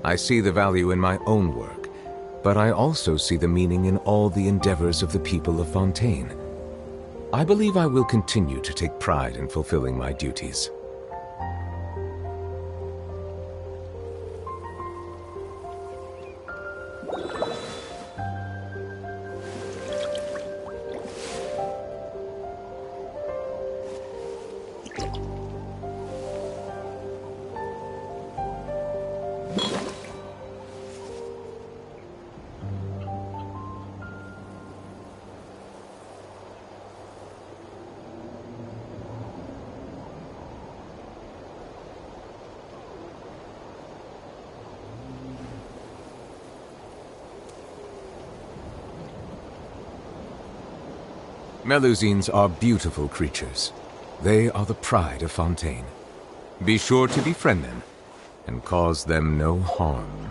I see the value in my own work, but I also see the meaning in all the endeavors of the people of Fontaine. I believe I will continue to take pride in fulfilling my duties. Melusines are beautiful creatures. They are the pride of Fontaine. Be sure to befriend them and cause them no harm.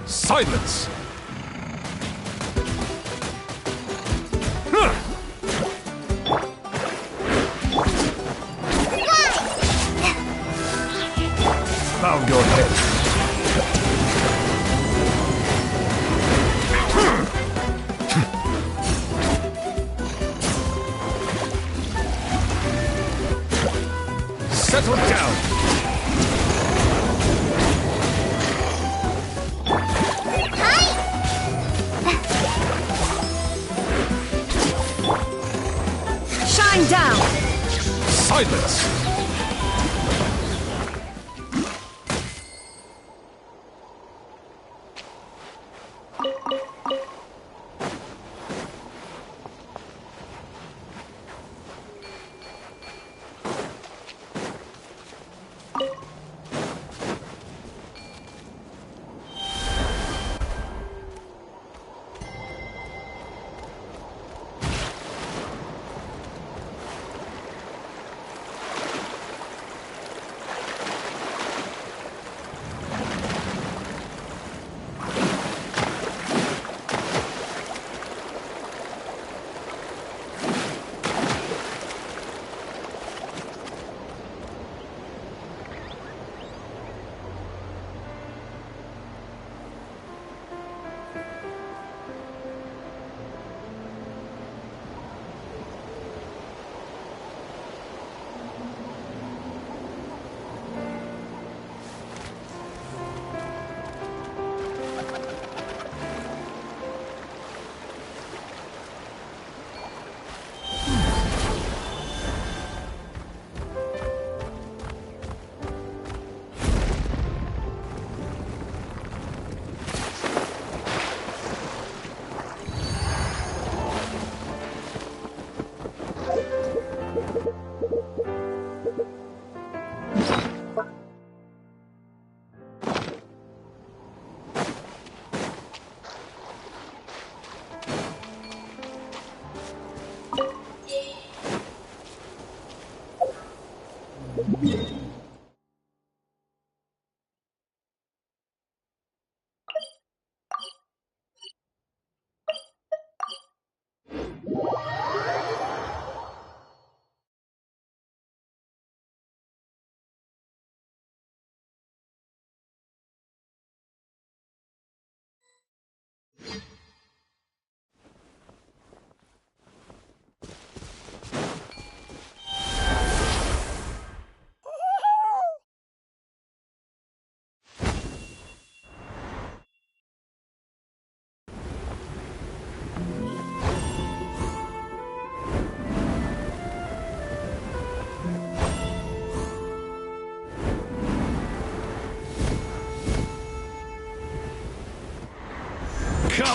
Silence! Bow your head. Settle down! Down! Silence!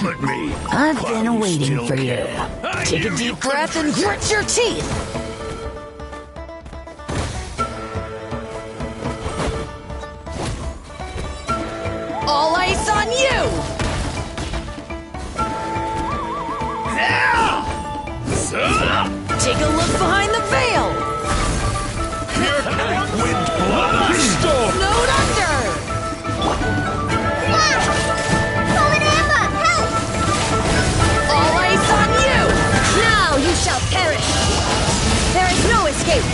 Come at me! I've While been you waiting still for you. can. I Take a knew you deep breath and couldn't grit your teeth. All ice on you! Take a look behind the veil! Here comes wind blood storm! Snowed under! All ice on you! Now you shall perish! There is no escape!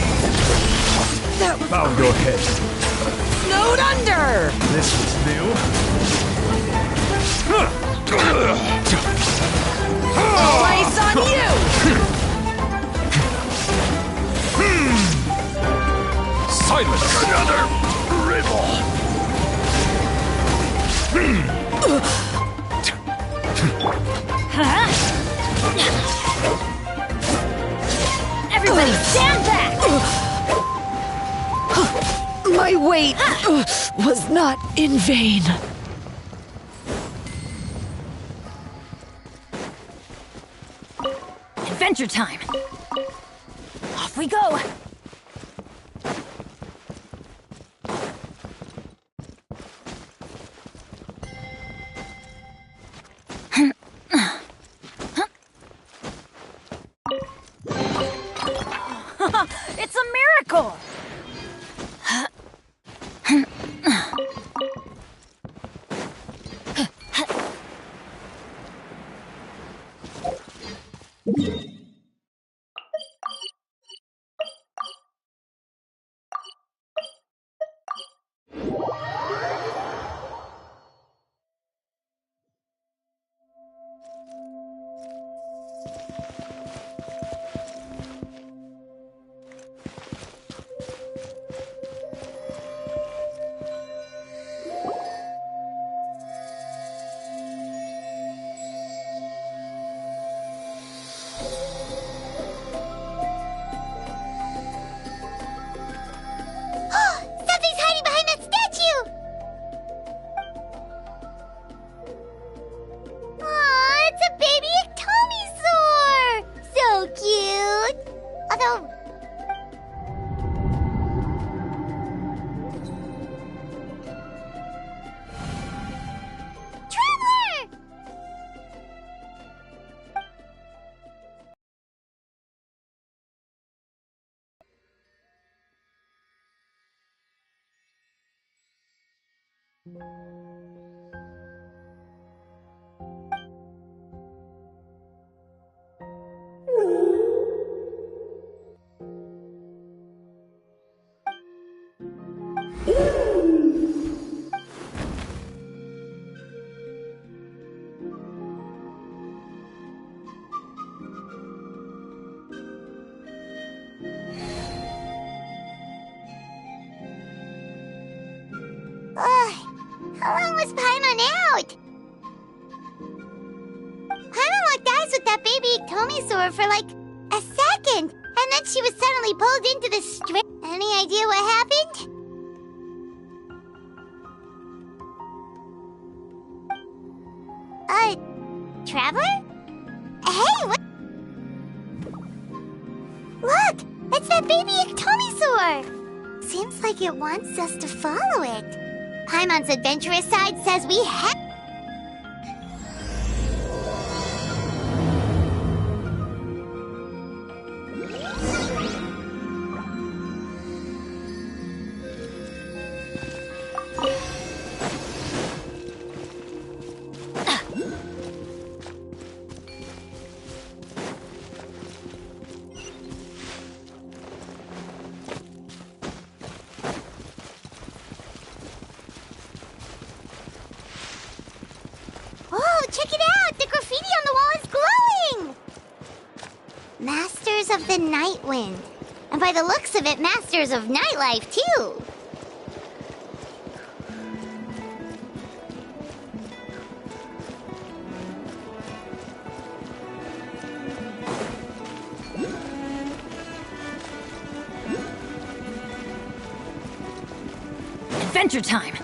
That was Bow your head. snowed under! This was new. All ice on you! Silence! Another riddle! Everybody stand back! My wait was not in vain. Adventure time! Off we go! It's a miracle! Something's hiding behind that statue! Aw, it's a baby Ectomisaur! So cute! Although... Traveler! How long was Paimon out? Paimon locked eyes with that baby Ectomisaur for like a second, and then she was suddenly pulled into the strip. Any idea what happened? Traveler? Hey, what? Look! It's that baby Ectomisaur! Seems like it wants us to follow it. Paimon's adventurous side says we have... Check it out! The graffiti on the wall is glowing! Masters of the Night Wind. And by the looks of it, masters of nightlife, too. Adventure time!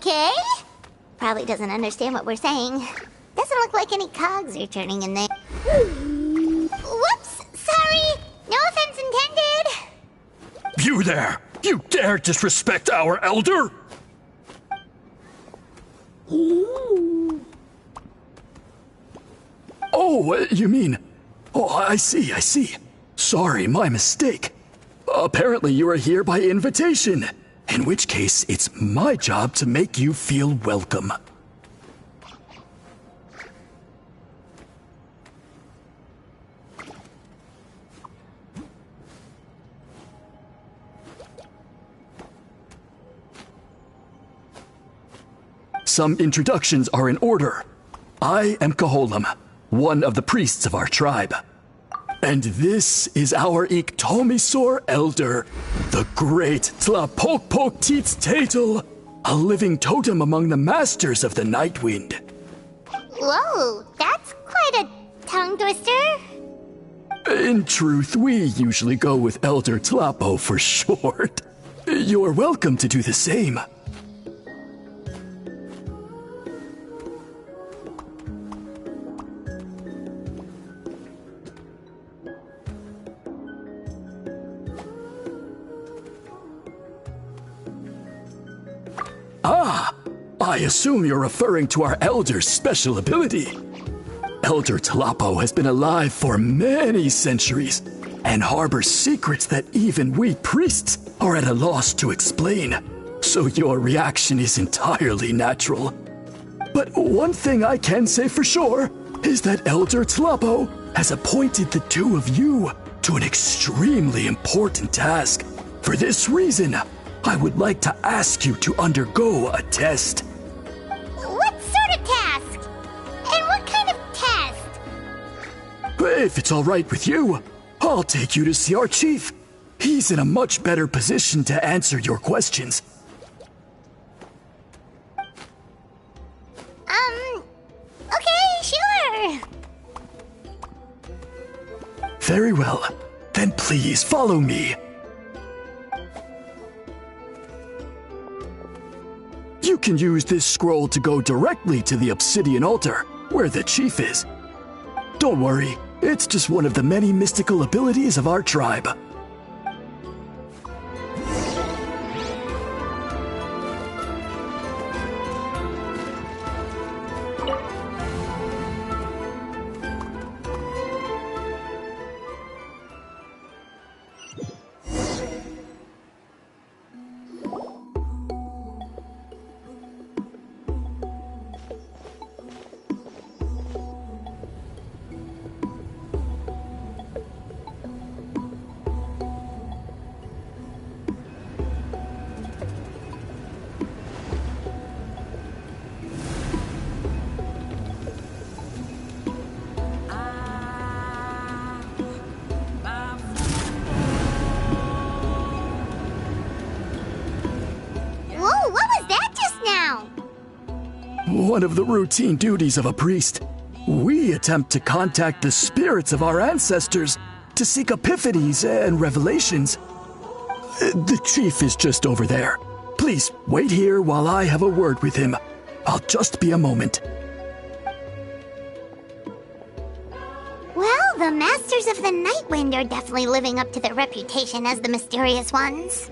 Okay. Probably doesn't understand what we're saying. Doesn't look like any cogs are turning in there. Whoops! Sorry! No offense intended! You there! You dare disrespect our elder? Oh, you mean... Oh, I see. Sorry, my mistake. Apparently you are here by invitation. In which case, it's my job to make you feel welcome. Some introductions are in order. I am Kaholam, one of the priests of our tribe. And this is our Iktomisor elder, the great Tlapokpok Tatel, a living totem among the masters of the Nightwind. Whoa, that's quite a tongue twister. In truth, we usually go with Elder Tlapo for short. You're welcome to do the same. I assume you're referring to our Elder's special ability. Elder Tlapo has been alive for many centuries and harbors secrets that even we priests are at a loss to explain. So your reaction is entirely natural. But one thing I can say for sure is that Elder Tlapo has appointed the two of you to an extremely important task. For this reason, I would like to ask you to undergo a test. What sort of task? And what kind of test? If it's all right with you, I'll take you to see our chief. He's in a much better position to answer your questions. Okay, sure. Very well. Then please follow me. You can use this scroll to go directly to the obsidian altar, where the chief is. Don't worry, it's just one of the many mystical abilities of our tribe. Whoa, what was that just now? One of the routine duties of a priest. We attempt to contact the spirits of our ancestors to seek epiphanies and revelations. The chief is just over there. Please wait here while I have a word with him. I'll just be a moment. Well, the Masters of the Nightwind are definitely living up to their reputation as the mysterious ones.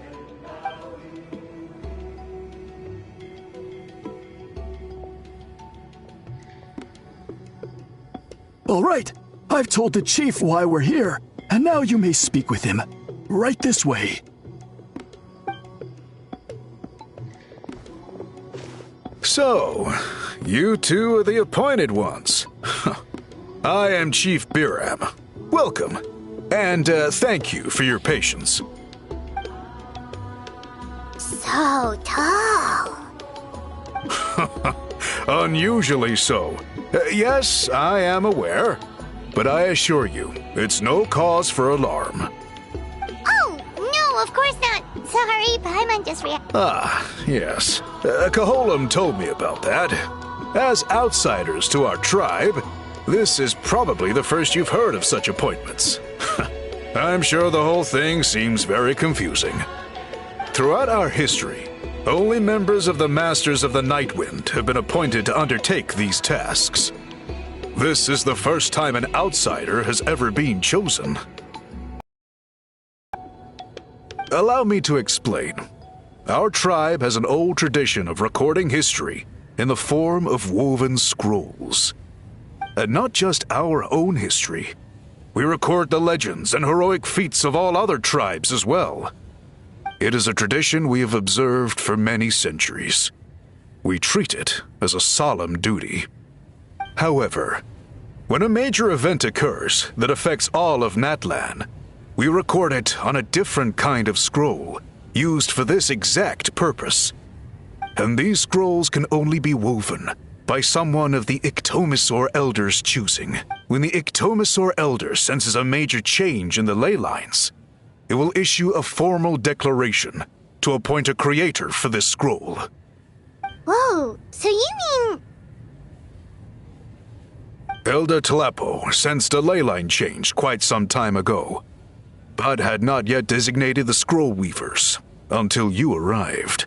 All right, I've told the chief why we're here, and now you may speak with him. Right this way. So, you two are the appointed ones. I am Chief Biram. Welcome, and thank you for your patience. So tall. Unusually so. Yes, I am aware, but I assure you, it's no cause for alarm. Oh, no, of course not. Sorry, Paimon just reacted. Ah, yes. Kaholam told me about that. As outsiders to our tribe, this is probably the first you've heard of such appointments. I'm sure the whole thing seems very confusing. Throughout our history, Only members of the Masters of the Nightwind have been appointed to undertake these tasks. This is the first time an outsider has ever been chosen. Allow me to explain. Our tribe has an old tradition of recording history in the form of woven scrolls. And not just our own history. We record the legends and heroic feats of all other tribes as well. It is a tradition we have observed for many centuries. We treat it as a solemn duty. However, when a major event occurs that affects all of Natlan, we record it on a different kind of scroll, used for this exact purpose. And these scrolls can only be woven by someone of the Ictomisaur Elder's choosing. When the Ictomisaur Elder senses a major change in the ley lines, it will issue a formal declaration to appoint a creator for this scroll. Whoa, so you mean... Elder Talapo sensed a ley line change quite some time ago, but had not yet designated the scroll weavers until you arrived.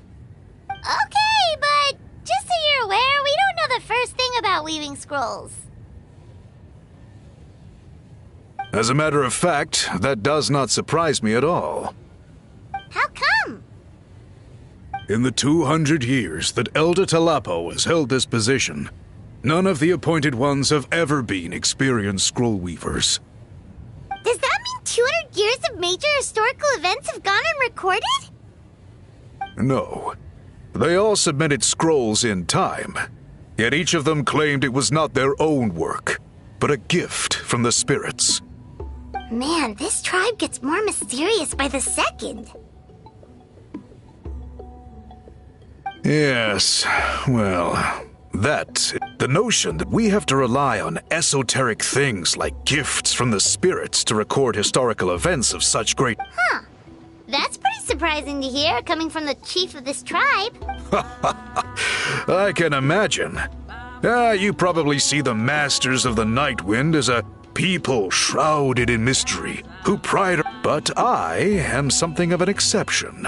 Okay, but just so you're aware, we don't know the first thing about weaving scrolls. As a matter of fact, that does not surprise me at all. How come? In the 200 years that Elder Talapo has held this position, none of the appointed ones have ever been experienced scroll weavers. Does that mean 200 years of major historical events have gone unrecorded? No. They all submitted scrolls in time, yet each of them claimed it was not their own work, but a gift from the spirits. Man, this tribe gets more mysterious by the second. Yes, well, the notion that we have to rely on esoteric things like gifts from the spirits to record historical events of such great... Huh. That's pretty surprising to hear, coming from the chief of this tribe. I can imagine. You probably see the Masters of the Nightwind as a people shrouded in mystery, who pride... But I am something of an exception.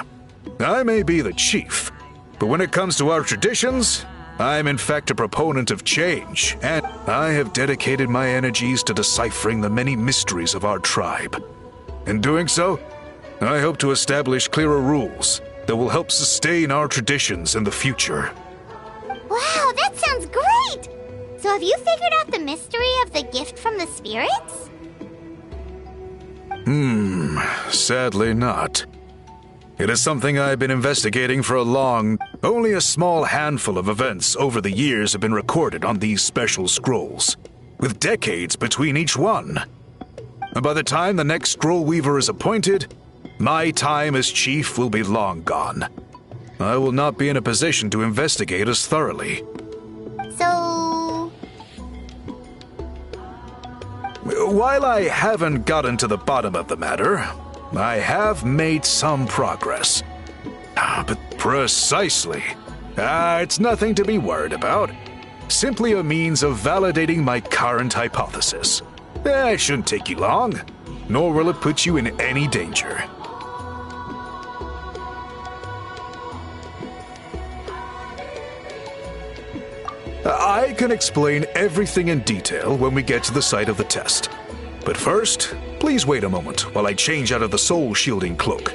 I may be the chief, but when it comes to our traditions, I'm in fact a proponent of change, and I have dedicated my energies to deciphering the many mysteries of our tribe. In doing so, I hope to establish clearer rules that will help sustain our traditions in the future. Wow, that sounds great! So have you figured out the mystery of the gift from the spirits? Sadly not. It is something I've been investigating for a long... Only a small handful of events over the years have been recorded on these special scrolls, with decades between each one. And by the time the next scroll weaver is appointed, my time as chief will be long gone. I will not be in a position to investigate as thoroughly. So... While I haven't gotten to the bottom of the matter, I have made some progress. But precisely. It's nothing to be worried about. Simply a means of validating my current hypothesis. It shouldn't take you long, nor will it put you in any danger. I can explain everything in detail when we get to the site of the test. But first, please wait a moment while I change out of the soul-shielding cloak.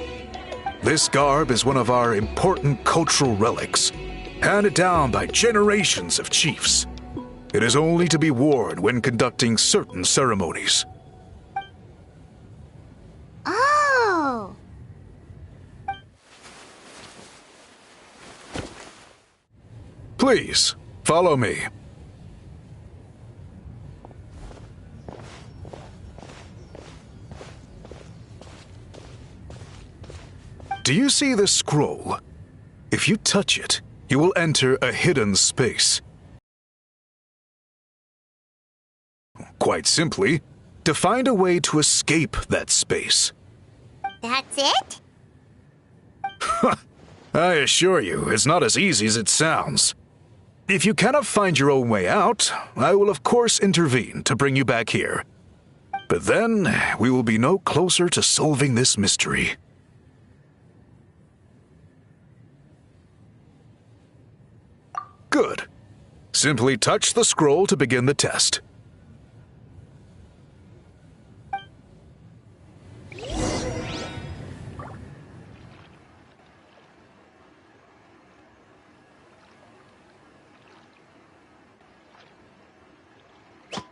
This garb is one of our important cultural relics, handed down by generations of chiefs. It is only to be worn when conducting certain ceremonies. Oh! Please, follow me. Do you see this scroll? If you touch it, you will enter a hidden space. Quite simply, to find a way to escape that space. That's it? I assure you, it's not as easy as it sounds. If you cannot find your own way out, I will of course intervene to bring you back here. But then, we will be no closer to solving this mystery. Good. Simply touch the scroll to begin the test.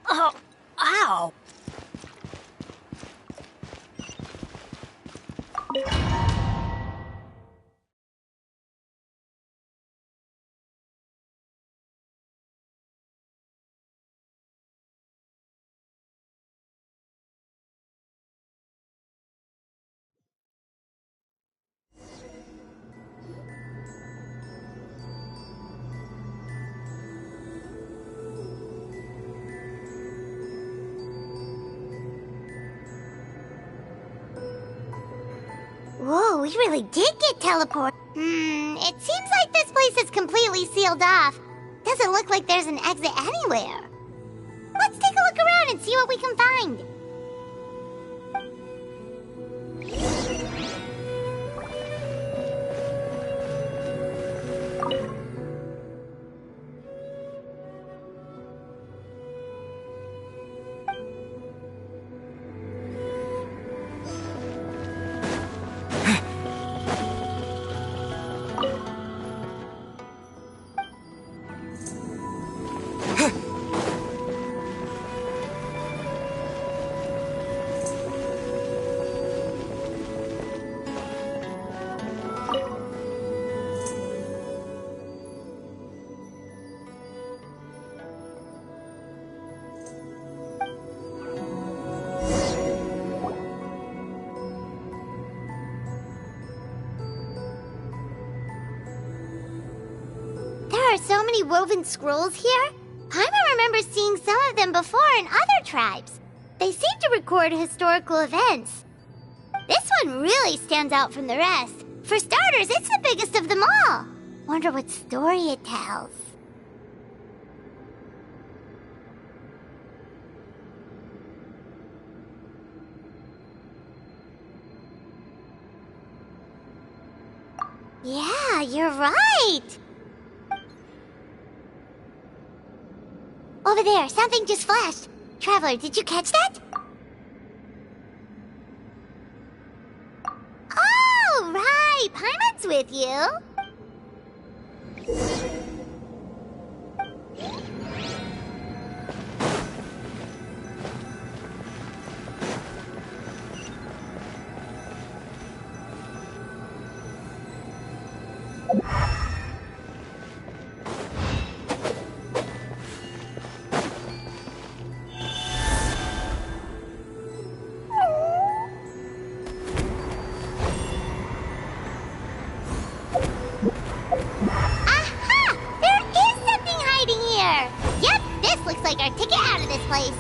Oh, ow! Whoa, we really did get teleported. It seems like this place is completely sealed off. Doesn't look like there's an exit anywhere. Let's take a look around and see what we can find. There are so many woven scrolls here. Paimon remembers seeing some of them before in other tribes. They seem to record historical events. This one really stands out from the rest. For starters, it's the biggest of them all. Wonder what story it tells. Yeah, you're right. Over there, something just flashed. Traveler, did you catch that? Oh, right. Paimon's with you. Looks like our ticket out of this place.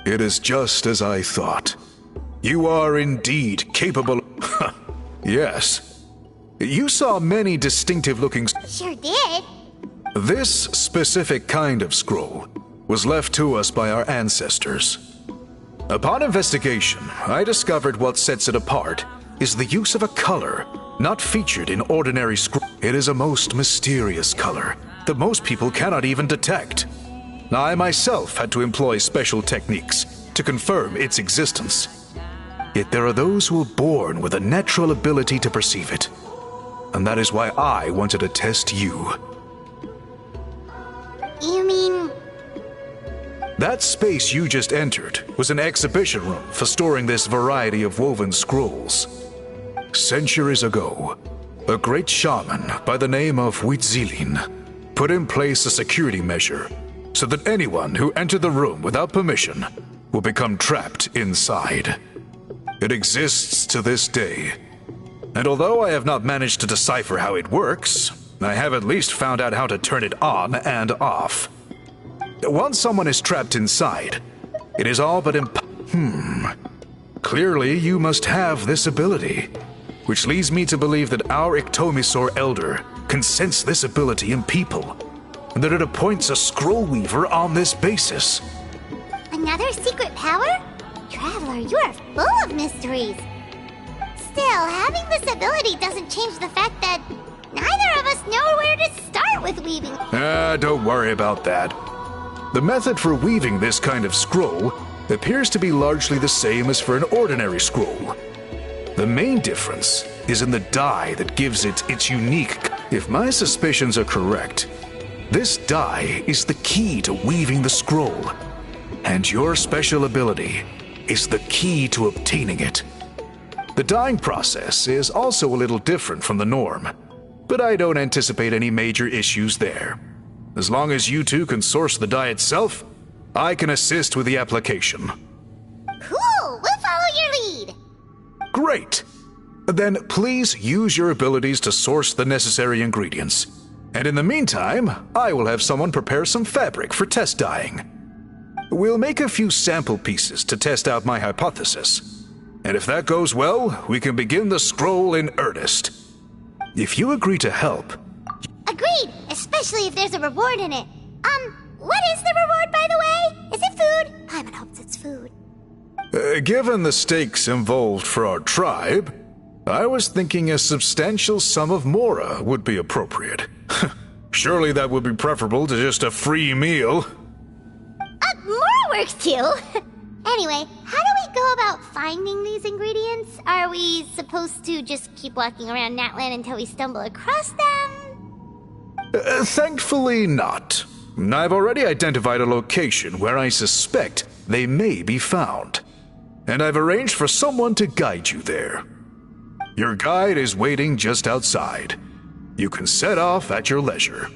It is just as I thought. You are indeed capable. Yes. You saw many distinctive-looking... Sure did. This specific kind of scroll was left to us by our ancestors. Upon investigation, I discovered what sets it apart is the use of a color not featured in ordinary scroll. It is a most mysterious color that most people cannot even detect. I myself had to employ special techniques to confirm its existence. Yet there are those who are born with a natural ability to perceive it. And that is why I wanted to test you. You mean... That space you just entered was an exhibition room for storing this variety of woven scrolls. Centuries ago, a great shaman by the name of Huitzilin put in place a security measure so that anyone who entered the room without permission will become trapped inside. It exists to this day, and although I have not managed to decipher how it works, I have at least found out how to turn it on and off. Once someone is trapped inside, it is all but Clearly, you must have this ability, which leads me to believe that our Ictomisor Elder can sense this ability in people, and that it appoints a scroll weaver on this basis. Another secret power? Traveler, you are full of mysteries. Still, having this ability doesn't change the fact that neither of us know where to start with weaving. Don't worry about that. The method for weaving this kind of scroll appears to be largely the same as for an ordinary scroll. The main difference is in the dye that gives it its unique... If my suspicions are correct, this dye is the key to weaving the scroll, and your special ability is the key to obtaining it. The dyeing process is also a little different from the norm, but I don't anticipate any major issues there. As long as you two can source the dye itself, I can assist with the application. Cool! We'll follow your lead! Great! Then please use your abilities to source the necessary ingredients. And in the meantime, I will have someone prepare some fabric for test dyeing. We'll make a few sample pieces to test out my hypothesis. And if that goes well, we can begin the scroll in earnest. If you agree to help... Agreed! Especially if there's a reward in it. What is the reward, by the way? Is it food? Paimon hopes it's food. Given the stakes involved for our tribe, I was thinking a substantial sum of mora would be appropriate. Surely that would be preferable to just a free meal. Mora works too! Anyway, how do we go about finding these ingredients? Are we supposed to just keep walking around Natlan until we stumble across them? Thankfully not. I've already identified a location where I suspect they may be found. And I've arranged for someone to guide you there. Your guide is waiting just outside. You can set off at your leisure.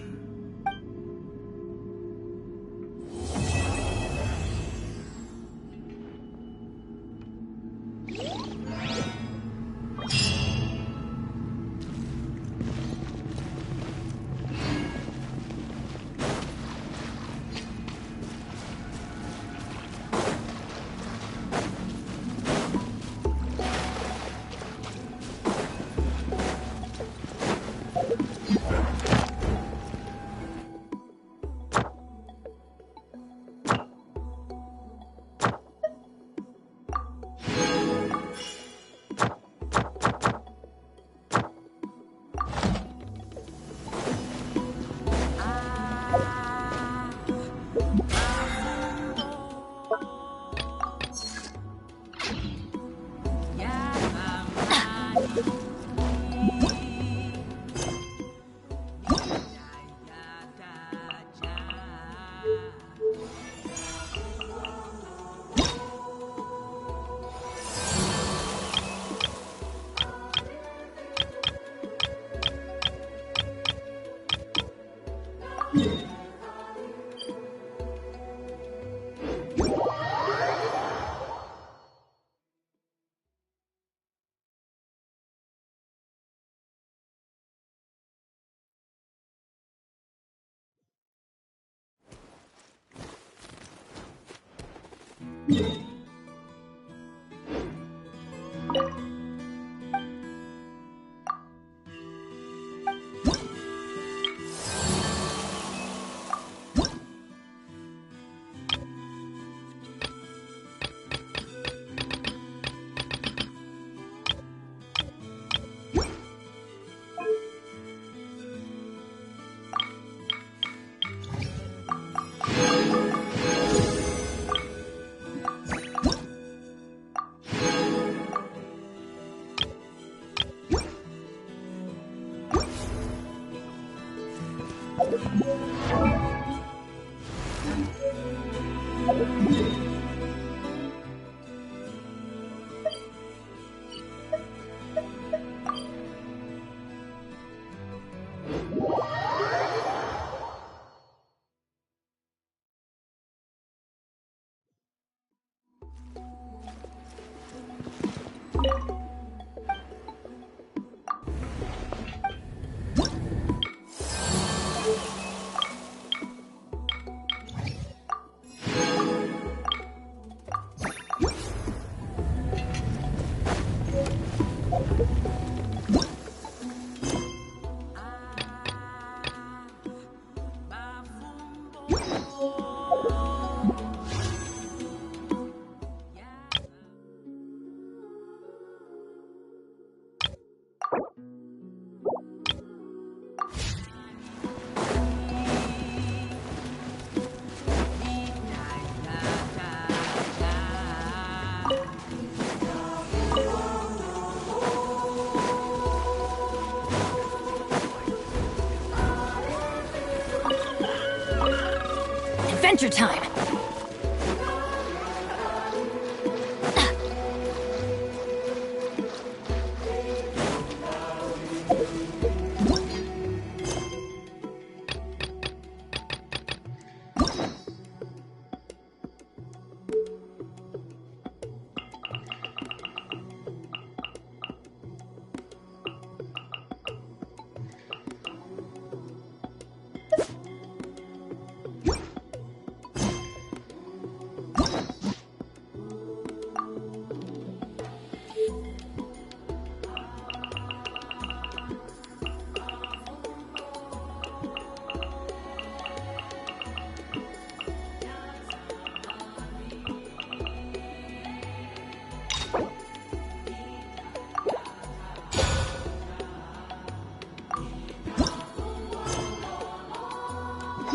Adventure time!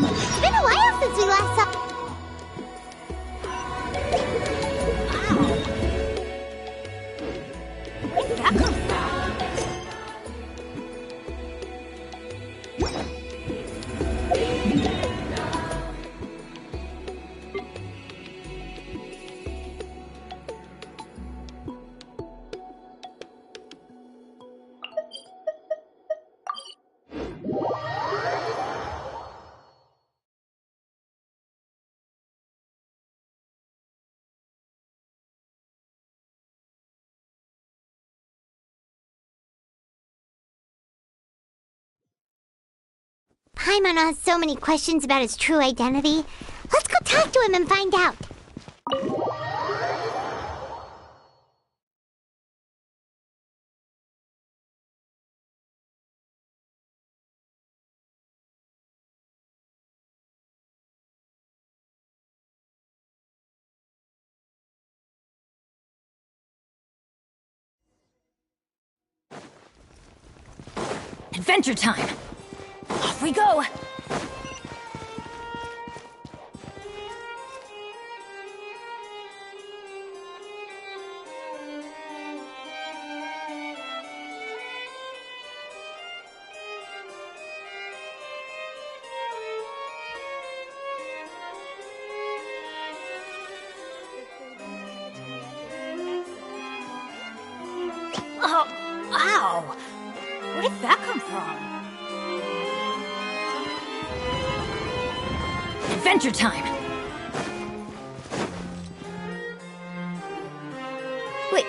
It's been a while since we last saw... Where did that come from? Paimon has so many questions about his true identity. Let's go talk to him and find out. Adventure time! Off we go! Oh, ow! Where did that come from? Adventure time! Wait,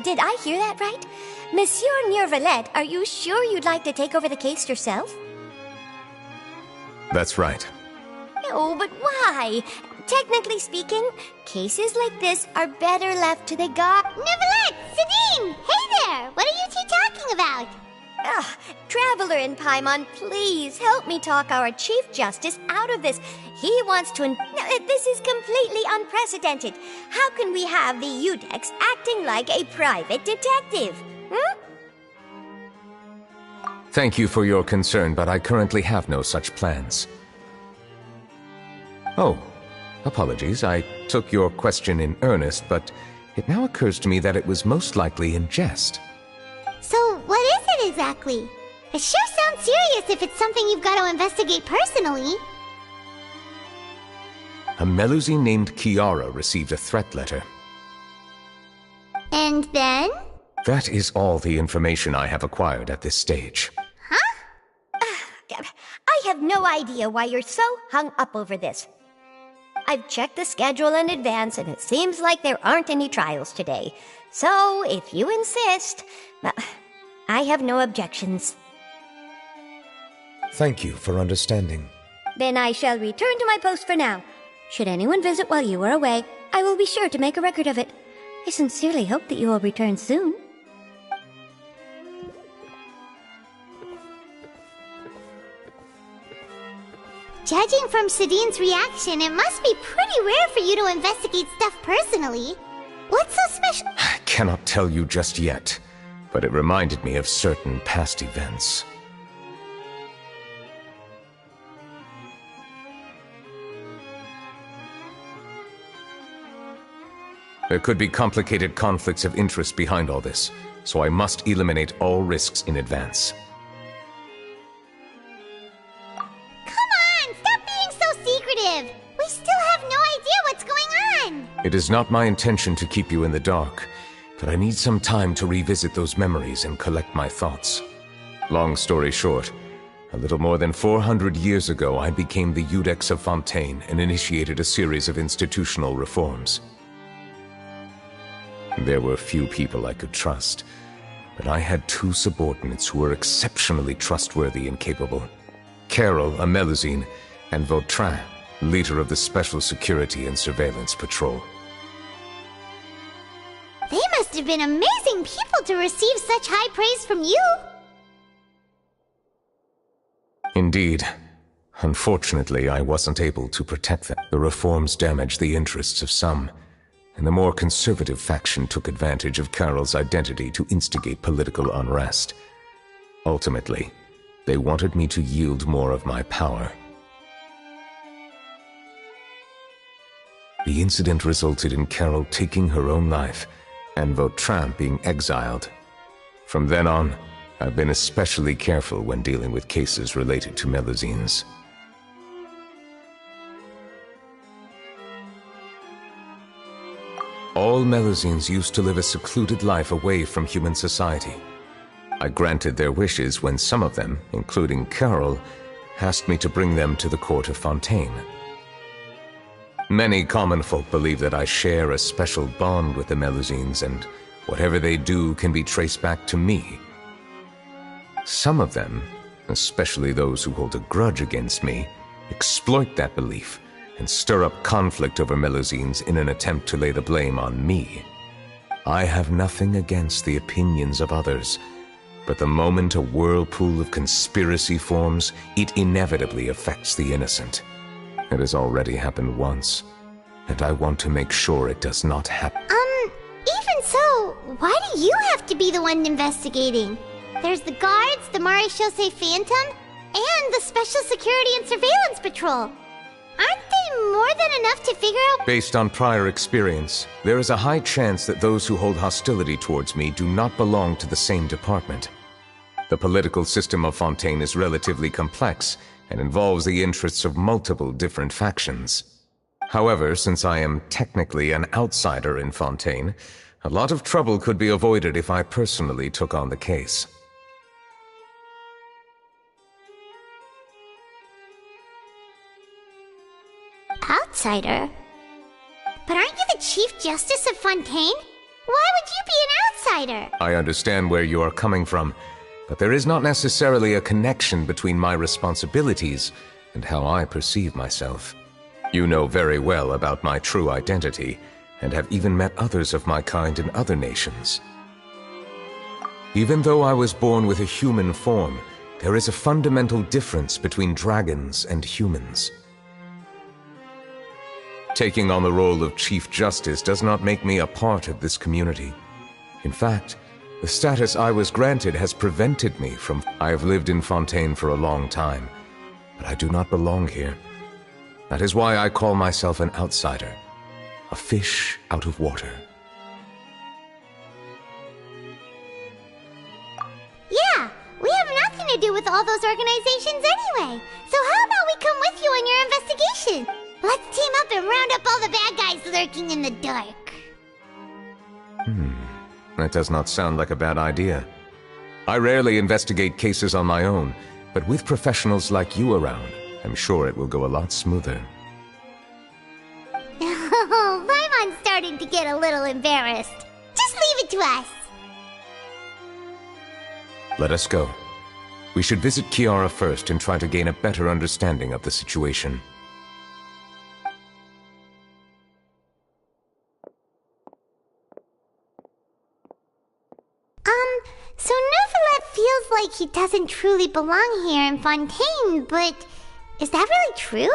did I hear that right? Monsieur Neurvalet, are you sure you'd like to take over the case yourself? That's right. No, but why? Technically speaking, cases like this are better left to the Neverlet! Sidine! Hey there! What are you two talking about? Traveler and Paimon, please help me talk our Chief Justice out of this. He wants to... This is completely unprecedented. How can we have the Udex acting like a private detective? Thank you for your concern, but I currently have no such plans. Oh, apologies. I took your question in earnest, but it now occurs to me that it was most likely in jest. So, what is it exactly? It sure sounds serious if it's something you've got to investigate personally. A Melusine named Kiara received a threat letter. And then? That is all the information I have acquired at this stage. I have no idea why you're so hung up over this. I've checked the schedule in advance, and it seems like there aren't any trials today. So, if you insist, I have no objections. Thank you for understanding. Then I shall return to my post for now. Should anyone visit while you are away, I will be sure to make a record of it. I sincerely hope that you will return soon. Judging from Shadine's reaction, it must be pretty rare for you to investigate stuff personally. What's so special? I cannot tell you just yet, but it reminded me of certain past events. There could be complicated conflicts of interest behind all this, so I must eliminate all risks in advance. We still have no idea what's going on! It is not my intention to keep you in the dark, but I need some time to revisit those memories and collect my thoughts. Long story short, a little more than 400 years ago I became the Iudex of Fontaine and initiated a series of institutional reforms. There were few people I could trust, but I had two subordinates who were exceptionally trustworthy and capable. Carol, a Melusine, and Vautrin, leader of the Special Security and Surveillance Patrol. They must have been amazing people to receive such high praise from you! Indeed. Unfortunately, I wasn't able to protect them. The reforms damaged the interests of some, and the more conservative faction took advantage of Carol's identity to instigate political unrest. Ultimately, they wanted me to yield more of my power. The incident resulted in Carol taking her own life, and Vautrin being exiled. From then on, I've been especially careful when dealing with cases related to Melusines. All Melusines used to live a secluded life away from human society. I granted their wishes when some of them, including Carol, asked me to bring them to the court of Fontaine. Many common folk believe that I share a special bond with the Melusines, and whatever they do can be traced back to me. Some of them, especially those who hold a grudge against me, exploit that belief and stir up conflict over Melusines in an attempt to lay the blame on me. I have nothing against the opinions of others, but the moment a whirlpool of conspiracy forms, it inevitably affects the innocent. It has already happened once, and I want to make sure it does not happen. Even so, why do you have to be the one investigating? There's the guards, the Marechaussee Phantom, and the Special Security and Surveillance Patrol. Aren't they more than enough to figure out— Based on prior experience, there is a high chance that those who hold hostility towards me do not belong to the same department. The political system of Fontaine is relatively complex, and involves the interests of multiple different factions. However, since I am technically an outsider in Fontaine, a lot of trouble could be avoided if I personally took on the case. Outsider? But aren't you the Chief Justice of Fontaine? Why would you be an outsider? I understand where you are coming from, but there is not necessarily a connection between my responsibilities and how I perceive myself. You know very well about my true identity, and have even met others of my kind in other nations. Even though I was born with a human form, there is a fundamental difference between dragons and humans. Taking on the role of Chief Justice does not make me a part of this community. In fact, the status I was granted has prevented me from— I have lived in Fontaine for a long time, but I do not belong here. That is why I call myself an outsider, a fish out of water. Yeah, we have nothing to do with all those organizations anyway. So how about we come with you on your investigation? Let's team up and round up all the bad guys lurking in the dark. That does not sound like a bad idea. I rarely investigate cases on my own, but with professionals like you around, I'm sure it will go a lot smoother. Oh, Paimon's starting to get a little embarrassed. Just leave it to us. Let us go. We should visit Kiara first and try to gain a better understanding of the situation. So Neuvillette feels like he doesn't truly belong here in Fontaine, but is that really true?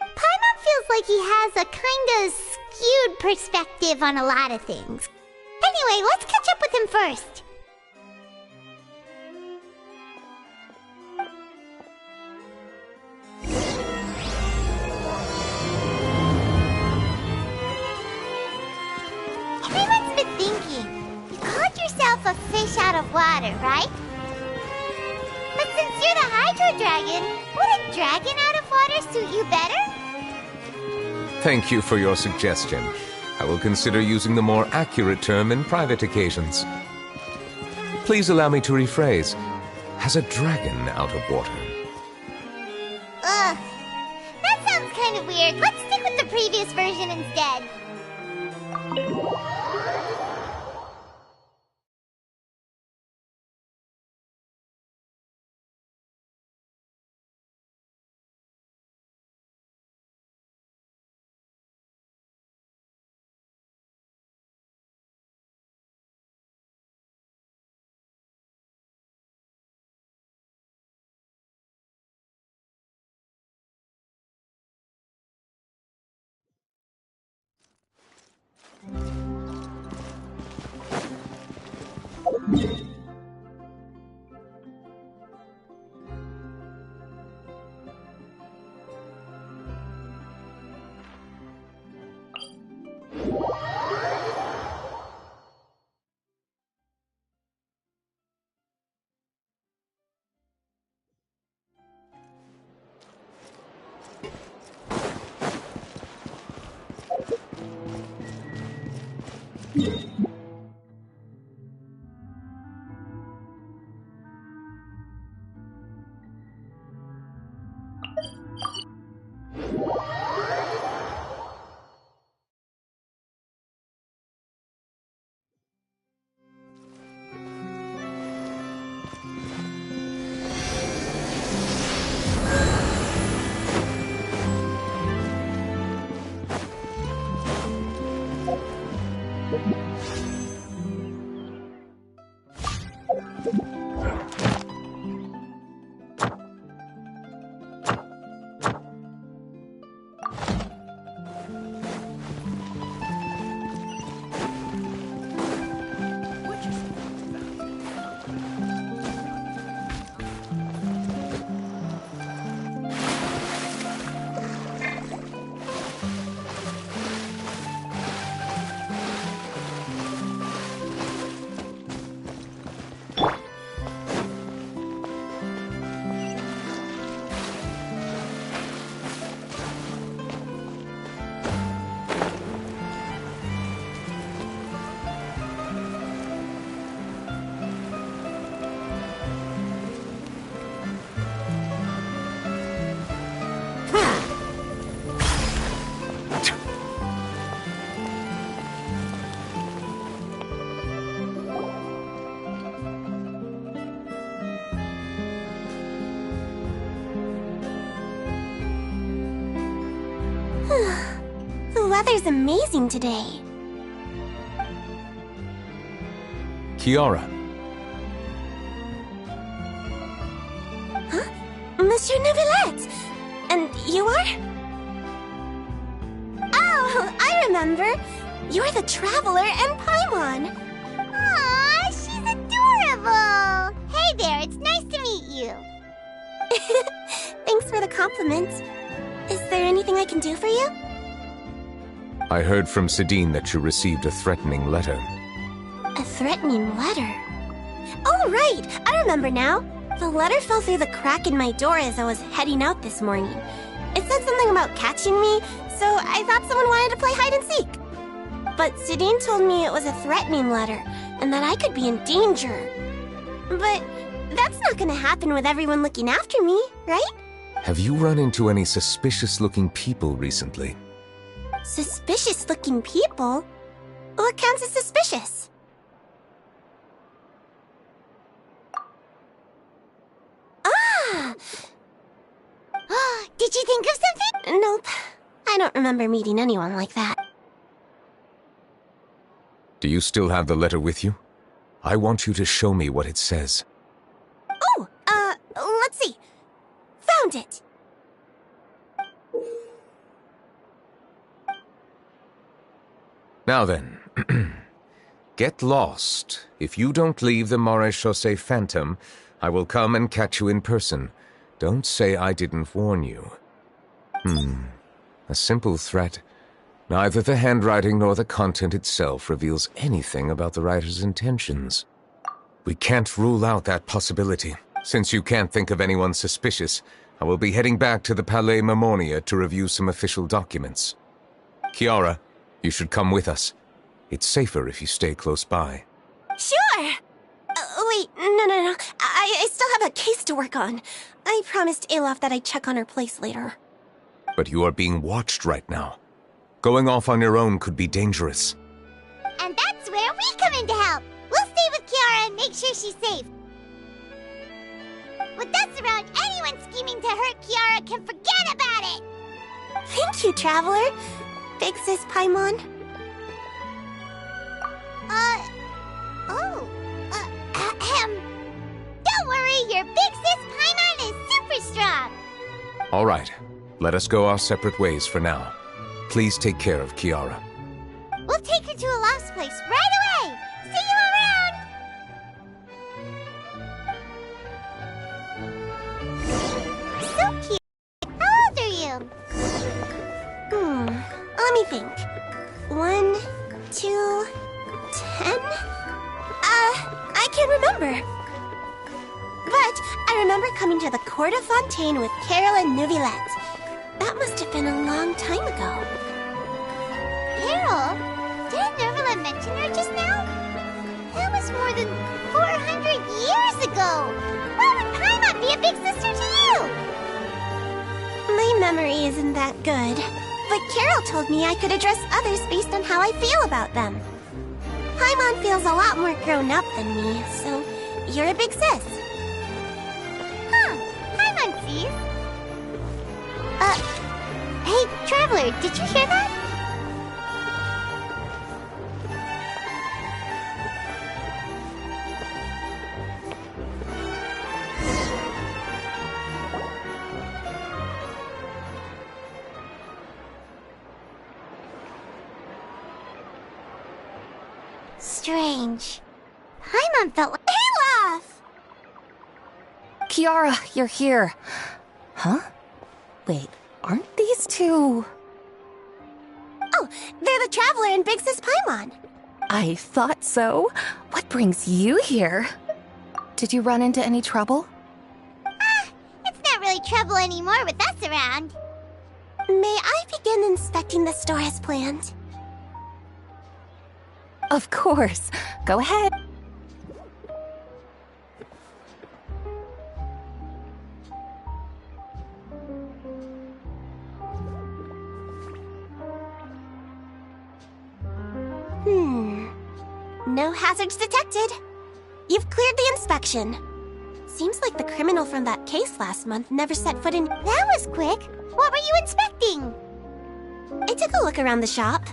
Paimon feels like he has a kinda skewed perspective on a lot of things. Anyway, let's catch up with him first. Everyone's been thinking, you called yourself a fish out of water, right? But since you're the Hydro Dragon, would a dragon out of water suit you better? Thank you for your suggestion. I will consider using the more accurate term in private occasions. Please allow me to rephrase. Has a dragon out of water? Ugh, that sounds kind of weird. Let's stick with the previous version instead. The weather's amazing today. Kiara. Huh? Monsieur Neuvillette! And you are? Oh, I remember. You're the Traveler and Paimon. Aw, she's adorable! Hey there, it's nice to meet you. Thanks for the compliment. Is there anything I can do for you? I heard from Sidine that you received a threatening letter. A threatening letter? Oh, right! I remember now. The letter fell through the crack in my door as I was heading out this morning. It said something about catching me, so I thought someone wanted to play hide and seek. But Sidine told me it was a threatening letter, and that I could be in danger. But that's not gonna happen with everyone looking after me, right? Have you run into any suspicious-looking people recently? Suspicious-looking people? What counts as suspicious? Ah! Did you think of something? Nope. I don't remember meeting anyone like that. Do you still have the letter with you? I want you to show me what it says. Oh, let's see. Found it! Now then, get lost. If you don't leave the Maréchaussée Phantom, I will come and catch you in person. Don't say I didn't warn you. A simple threat. Neither the handwriting nor the content itself reveals anything about the writer's intentions. We can't rule out that possibility. Since you can't think of anyone suspicious, I will be heading back to the Palais Mermonia to review some official documents. Kiara, you should come with us. It's safer if you stay close by. Sure! Wait, no. I still have a case to work on. I promised Alof that I'd check on her place later. But you are being watched right now. Going off on your own could be dangerous. And that's where we come in to help. We'll stay with Kiara and make sure she's safe. With us around, anyone scheming to hurt Kiara can forget about it! Thank you, Traveler. Big Sis Paimon. Don't worry, your big sis Paimon is super strong! All right, let us go our separate ways for now. Please take care of Kiara. We'll take her to a lost place right away! See you around! So cute! How old are you? Let me think. 1, 2, 10? I can't remember. But I remember coming to the Court of Fontaine with Carol and Neuvillette. That must have been a long time ago. Carol? Didn't Neuvillette mention her just now? That was more than 400 years ago! Why would Paimon be a big sister to you? My memory isn't that good. But Carol told me I could address others based on how I feel about them. Paimon feels a lot more grown up than me, so you're a big sis. Huh, Paimon sees. Hey, Traveler, did you hear that? Strange. Paimon felt like Alof! Kiara, you're here. Huh? Wait, aren't these two... Oh, they're the Traveler and Big Sis Paimon. I thought so. What brings you here? Did you run into any trouble? It's not really trouble anymore with us around. May I begin inspecting the store as planned? Of course. Go ahead. No hazards detected. You've cleared the inspection. Seems like the criminal from that case last month never set foot in... That was quick. What were you inspecting? I took a look around the shop.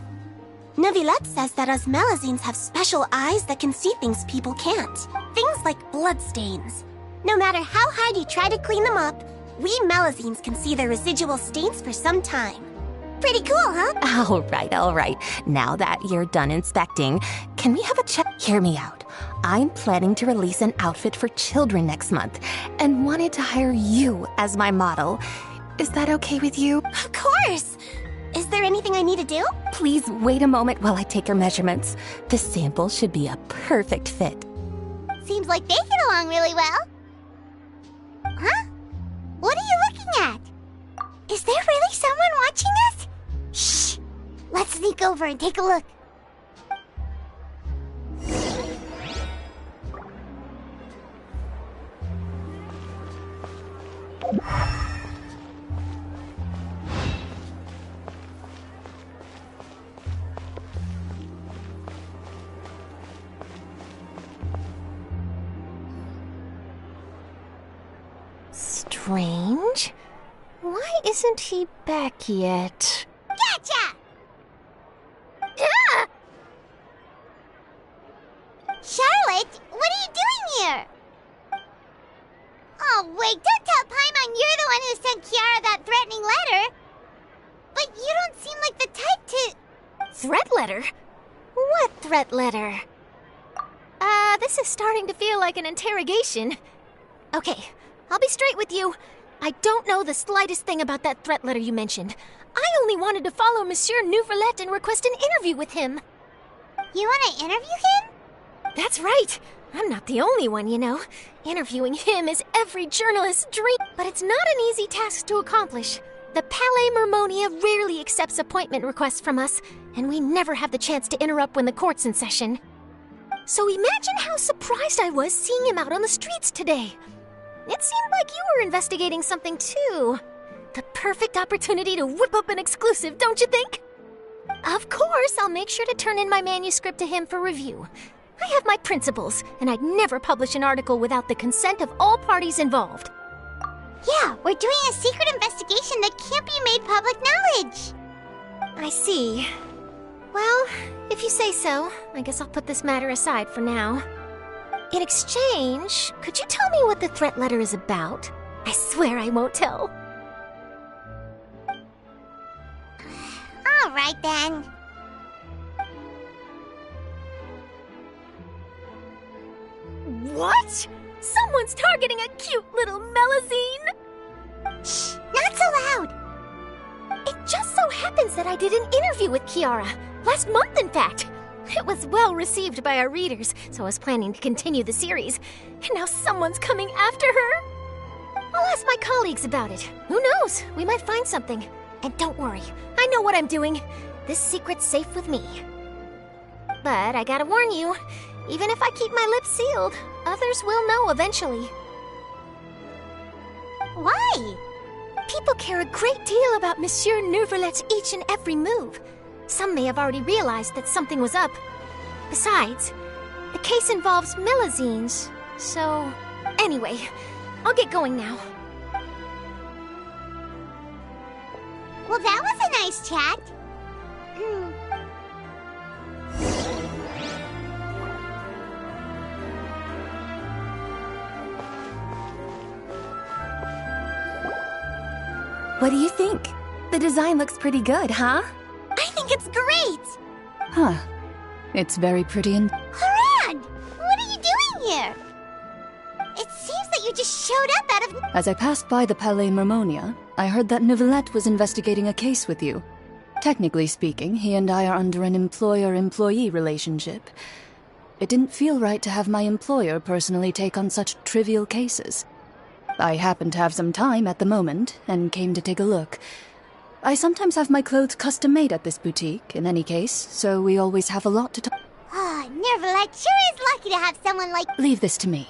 Neuvillette says that us Melazines have special eyes that can see things people can't. Things like bloodstains. No matter how hard you try to clean them up, we Melazines can see the residual stains for some time. Pretty cool, huh? All right. Now that you're done inspecting, can we have a check? Hear me out. I'm planning to release an outfit for children next month and wanted to hire you as my model. Is that okay with you? Of course! Is there anything I need to do? Please wait a moment while I take your measurements. The sample should be a perfect fit. Seems like they get along really well. Huh? What are you looking at? Is there really someone watching us? Shh! Let's sneak over and take a look. Strange. Why isn't he back yet? Gotcha! Ah! Charlotte, what are you doing here? Oh, wait, don't tell Paimon you're the one who sent Kiara that threatening letter. But you don't seem like the type to... Threat letter? What threat letter? This is starting to feel like an interrogation. Okay, I'll be straight with you. I don't know the slightest thing about that threat letter you mentioned. I only wanted to follow Monsieur Nouvelette and request an interview with him. You want to interview him? That's right. I'm not the only one, you know. Interviewing him is every journalist's dream. But it's not an easy task to accomplish. The Palais Mermonia rarely accepts appointment requests from us, and we never have the chance to interrupt when the court's in session. So imagine how surprised I was seeing him out on the streets today. It seemed like you were investigating something too. The perfect opportunity to whip up an exclusive, don't you think? Of course, I'll make sure to turn in my manuscript to him for review. I have my principles, and I'd never publish an article without the consent of all parties involved. Yeah, we're doing a secret investigation that can't be made public knowledge. I see. Well, if you say so, I guess I'll put this matter aside for now. In exchange, could you tell me what the threat letter is about? I swear I won't tell. All right, then. What? Someone's targeting a cute little Melazine? Shh, not so loud. It just so happens that I did an interview with Kiara. Last month, in fact. It was well received by our readers, so I was planning to continue the series. And now someone's coming after her. I'll ask my colleagues about it. Who knows? We might find something. And don't worry, I know what I'm doing. This secret's safe with me. But I gotta warn you, even if I keep my lips sealed, others will know eventually. Why? People care a great deal about Monsieur Nouvelette's each and every move. Some may have already realized that something was up. Besides, the case involves Melazines, so... Anyway, I'll get going now. Well, that was a nice chat. What do you think? The design looks pretty good, huh? I think it's great! Huh. It's very pretty and... Harad! What are you doing here? It seems that you just showed up out of... As I passed by the Palais Mermonia, I heard that Nouvelette was investigating a case with you. Technically speaking, he and I are under an employer-employee relationship. It didn't feel right to have my employer personally take on such trivial cases. I happened to have some time at the moment, and came to take a look. I sometimes have my clothes custom-made at this boutique, in any case, so we always have a lot to talk. Oh, Nouvelette sure is lucky to have someone like... Leave this to me.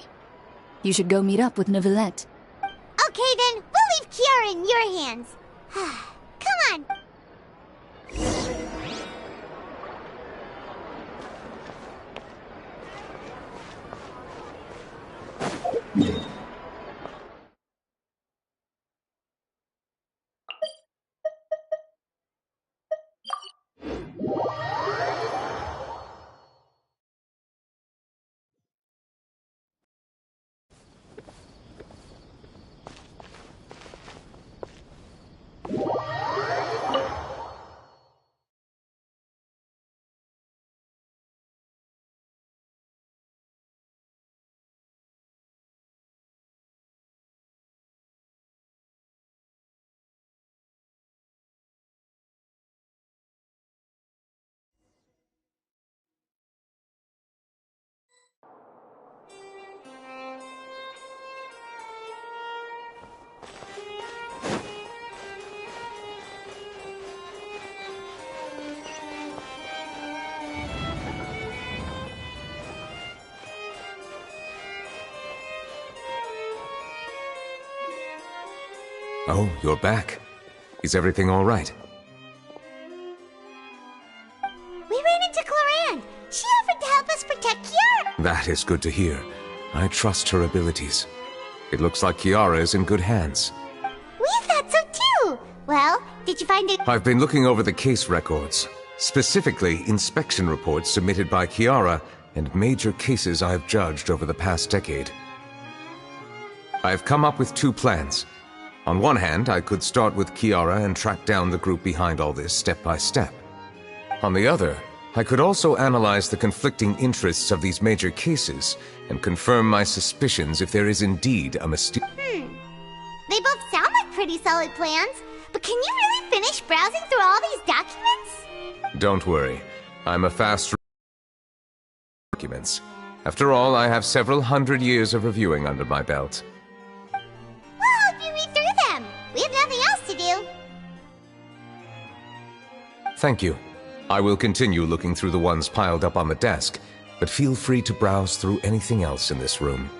You should go meet up with Nouvelette. Okay then, we'll leave Kiara in your hands. Come on. Oh, you're back. Is everything all right? We ran into Cloran. She offered to help us protect Kiara. That is good to hear. I trust her abilities. It looks like Kiara is in good hands. We thought so too. Well, did you find it? I've been looking over the case records, specifically inspection reports submitted by Kiara and major cases I've judged over the past decade. I've come up with two plans. On one hand, I could start with Kiara and track down the group behind all this step by step. On the other, I could also analyze the conflicting interests of these major cases and confirm my suspicions if there is indeed a mysterious... They both sound like pretty solid plans, but can you really finish browsing through all these documents? Don't worry. I'm a fast... documents. After all, I have several hundred years of reviewing under my belt. Well, if you read through them, we have nothing else to do. Thank you. I will continue looking through the ones piled up on the desk, but feel free to browse through anything else in this room.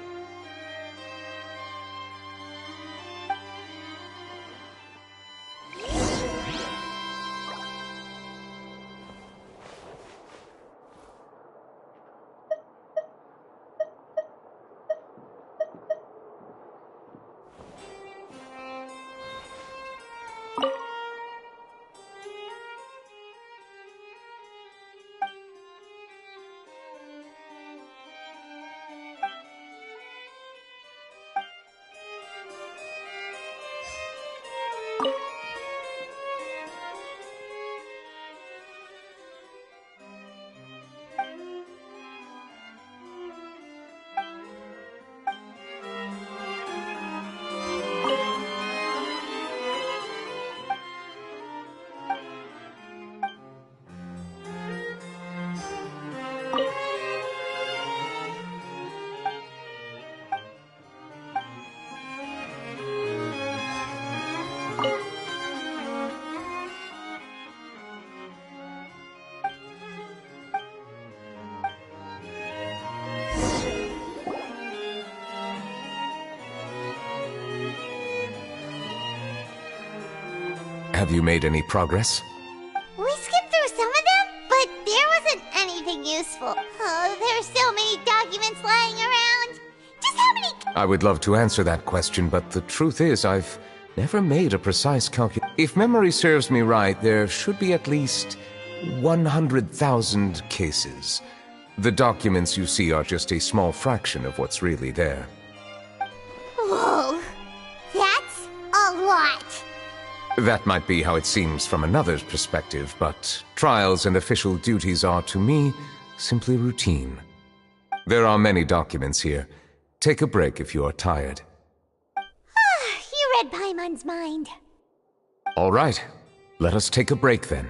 Have you made any progress? We skipped through some of them, but there wasn't anything useful. Oh, there are so many documents lying around. Just how many... I would love to answer that question, but the truth is I've never made a precise calculation. If memory serves me right, there should be at least 100,000 cases. The documents you see are just a small fraction of what's really there. Whoa, that's a lot. That might be how it seems from another's perspective, but trials and official duties are, to me, simply routine. There are many documents here. Take a break if you are tired. You read Paimon's mind. All right, let us take a break then.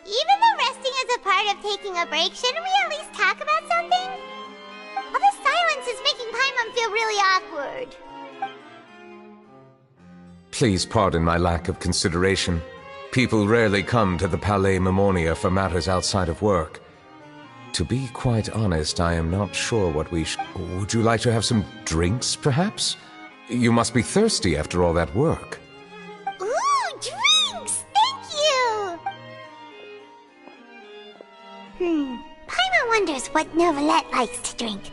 Even though resting is a part of taking a break, shouldn't we at least talk about something? All this silence is making Paimon feel really awkward. Please pardon my lack of consideration. People rarely come to the Palais Mnemonia for matters outside of work. To be quite honest, I am not sure what we Would you like to have some drinks, perhaps? You must be thirsty after all that work. Ooh, drinks! Thank you! Paimon wonders what Novelette likes to drink.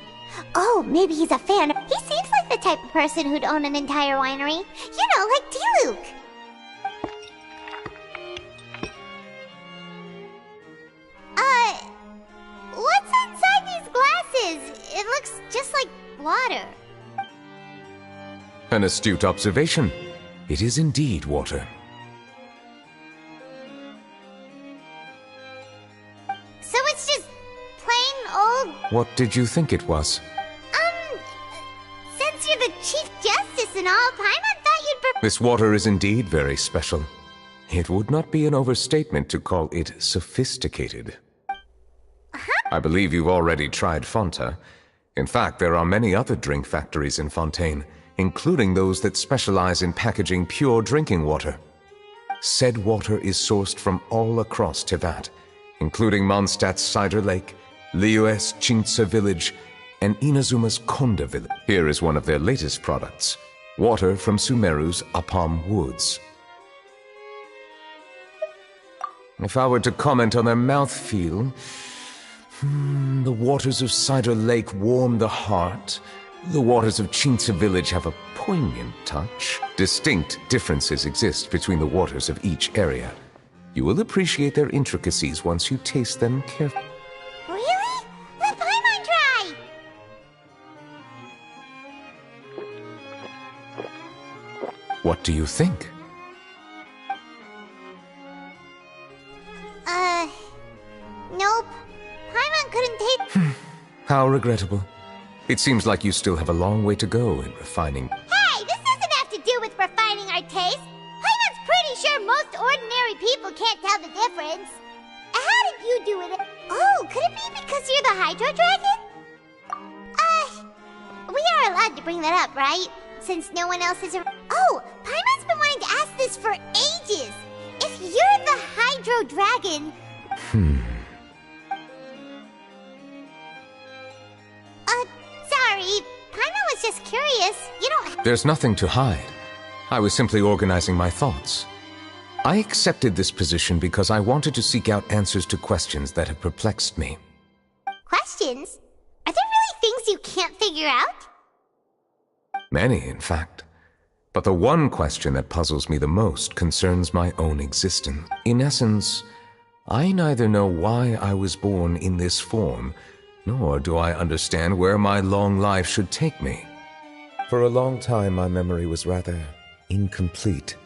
Oh, maybe he's a fan. He seems like the type of person who'd own an entire winery. You know, like Diluc. What's inside these glasses? It looks just like water. An astute observation. It is indeed water. So it's just plain old... What did you think it was? Since you're the Chief Justice and all, Paimon thought you'd This water is indeed very special. It would not be an overstatement to call it sophisticated. I believe you've already tried Fonta. In fact, there are many other drink factories in Fontaine, including those that specialize in packaging pure drinking water. Said water is sourced from all across Tevat, including Mondstadt's Cider Lake, Liyue's Chintsa Village, and Inazuma's Konda Village. Here is one of their latest products, water from Sumeru's Apam Woods. If I were to comment on their mouthfeel, the waters of Cider Lake warm the heart. The waters of Chintsa Village have a poignant touch. Distinct differences exist between the waters of each area. You will appreciate their intricacies once you taste them carefully. Really? Let Paimon try! What do you think? Nope. Paimon couldn't taste... How regrettable. It seems like you still have a long way to go in refining. Hey, this doesn't have to do with refining our taste. Paimon's pretty sure most ordinary people can't tell the difference. How did you do it? Oh, could it be because you're the Hydro Dragon? We are allowed to bring that up, right? Since no one else is around. Oh, Paimon's been wanting to ask this for ages. If you're the Hydro Dragon... Sorry, Paimon was just curious. You don't... There's nothing to hide. I was simply organizing my thoughts. I accepted this position because I wanted to seek out answers to questions that have perplexed me. Questions? Are there really things you can't figure out? Many, in fact. But the one question that puzzles me the most concerns my own existence. In essence, I neither know why I was born in this form, nor do I understand where my long life should take me. For a long time, my memory was rather incomplete.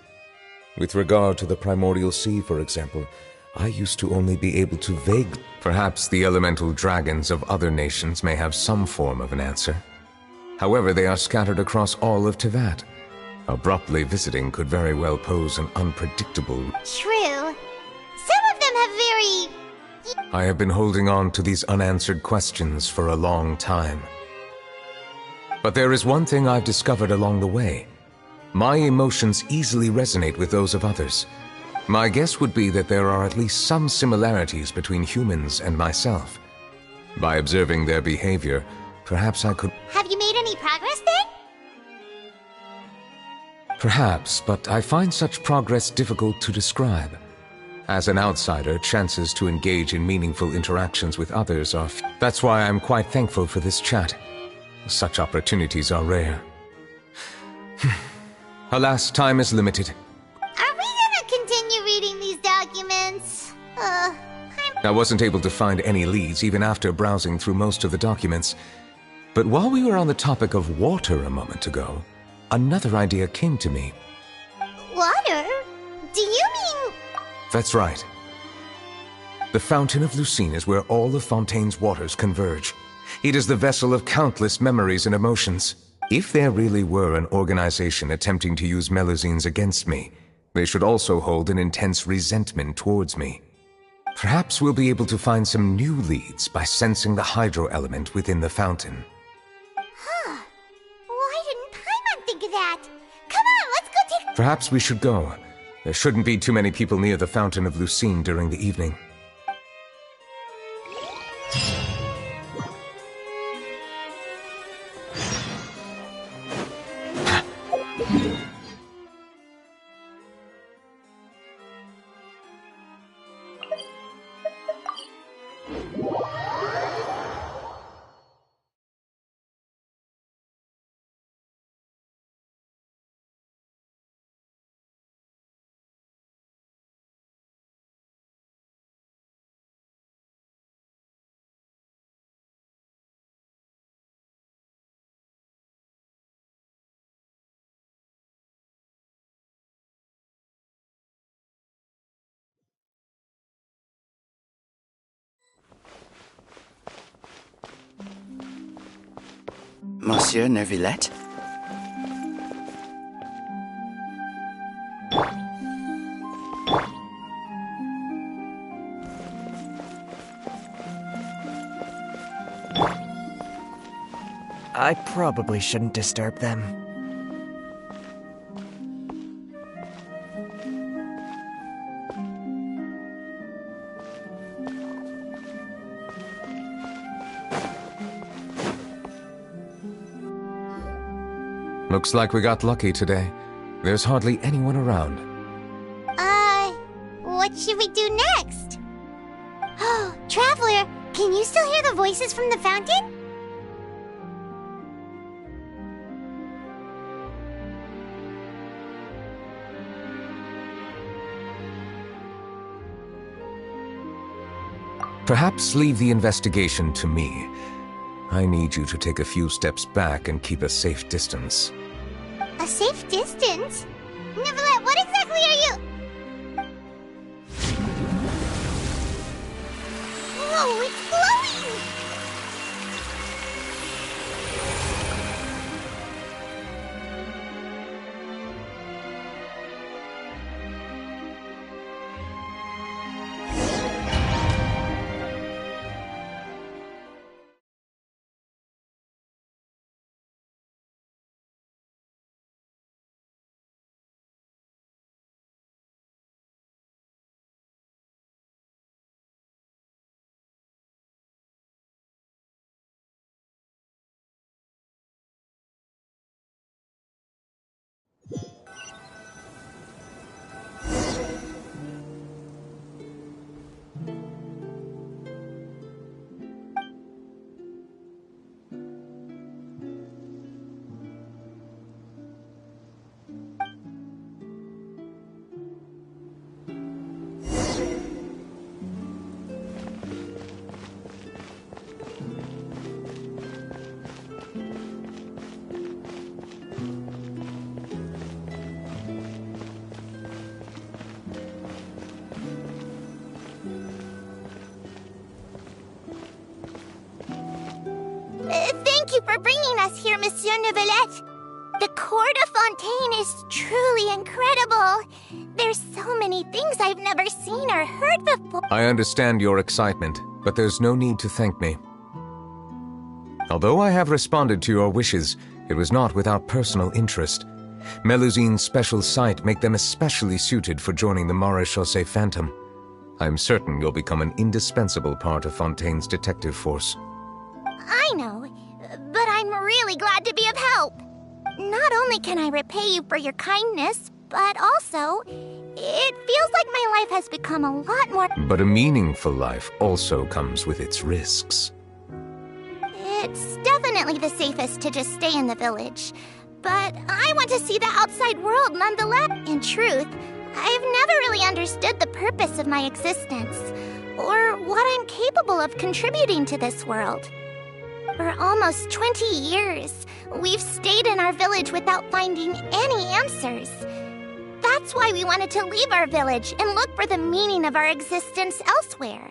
With regard to the primordial sea, for example, I used to only be able to vaguely... Perhaps the elemental dragons of other nations may have some form of an answer. However, they are scattered across all of Tevat. Abruptly visiting could very well pose an unpredictable... True. Some of them have very... I have been holding on to these unanswered questions for a long time. But there is one thing I've discovered along the way. My emotions easily resonate with those of others. My guess would be that there are at least some similarities between humans and myself. By observing their behavior, perhaps I could... Have you made any progress then? Perhaps, but I find such progress difficult to describe. As an outsider, chances to engage in meaningful interactions with others are few. That's why I'm quite thankful for this chat. Such opportunities are rare. Alas, time is limited. Are we gonna continue reading these documents? I wasn't able to find any leads even after browsing through most of the documents. But while we were on the topic of water a moment ago, another idea came to me. Water? Do you mean... That's right. The Fountain of Lucine is where all of Fontaine's waters converge. It is the vessel of countless memories and emotions. If there really were an organization attempting to use Melusines against me, they should also hold an intense resentment towards me. Perhaps we'll be able to find some new leads by sensing the hydro element within the fountain. Huh. Why didn't Paimon think of that? Come on, let's go take... Perhaps we should go. There shouldn't be too many people near the Fountain of Lucine during the evening. Monsieur Neuvillette? I probably shouldn't disturb them. Looks like we got lucky today. There's hardly anyone around. What should we do next? Oh, Traveler, can you still hear the voices from the fountain? Perhaps leave the investigation to me. I need you to take a few steps back and keep a safe distance. A safe distance? Neverlet, what exactly are you... Whoa, it's glowing! Thank you for bringing us here, Monsieur Neuvillette. The Court of Fontaine is truly incredible. There's so many things I've never seen or heard before. I understand your excitement, but there's no need to thank me. Although I have responded to your wishes, it was not without personal interest. Melusine's special sight make them especially suited for joining the Maréchaussée Phantom. I'm certain you'll become an indispensable part of Fontaine's detective force. I know, but I'm really glad to be of help. Not only can I repay you for your kindness, but also, it feels like my life has become a lot more... But a meaningful life also comes with its risks. It's definitely the safest to just stay in the village. But I want to see the outside world nonetheless. In truth, I've never really understood the purpose of my existence, or what I'm capable of contributing to this world. For almost 20 years, we've stayed in our village without finding any answers. That's why we wanted to leave our village and look for the meaning of our existence elsewhere.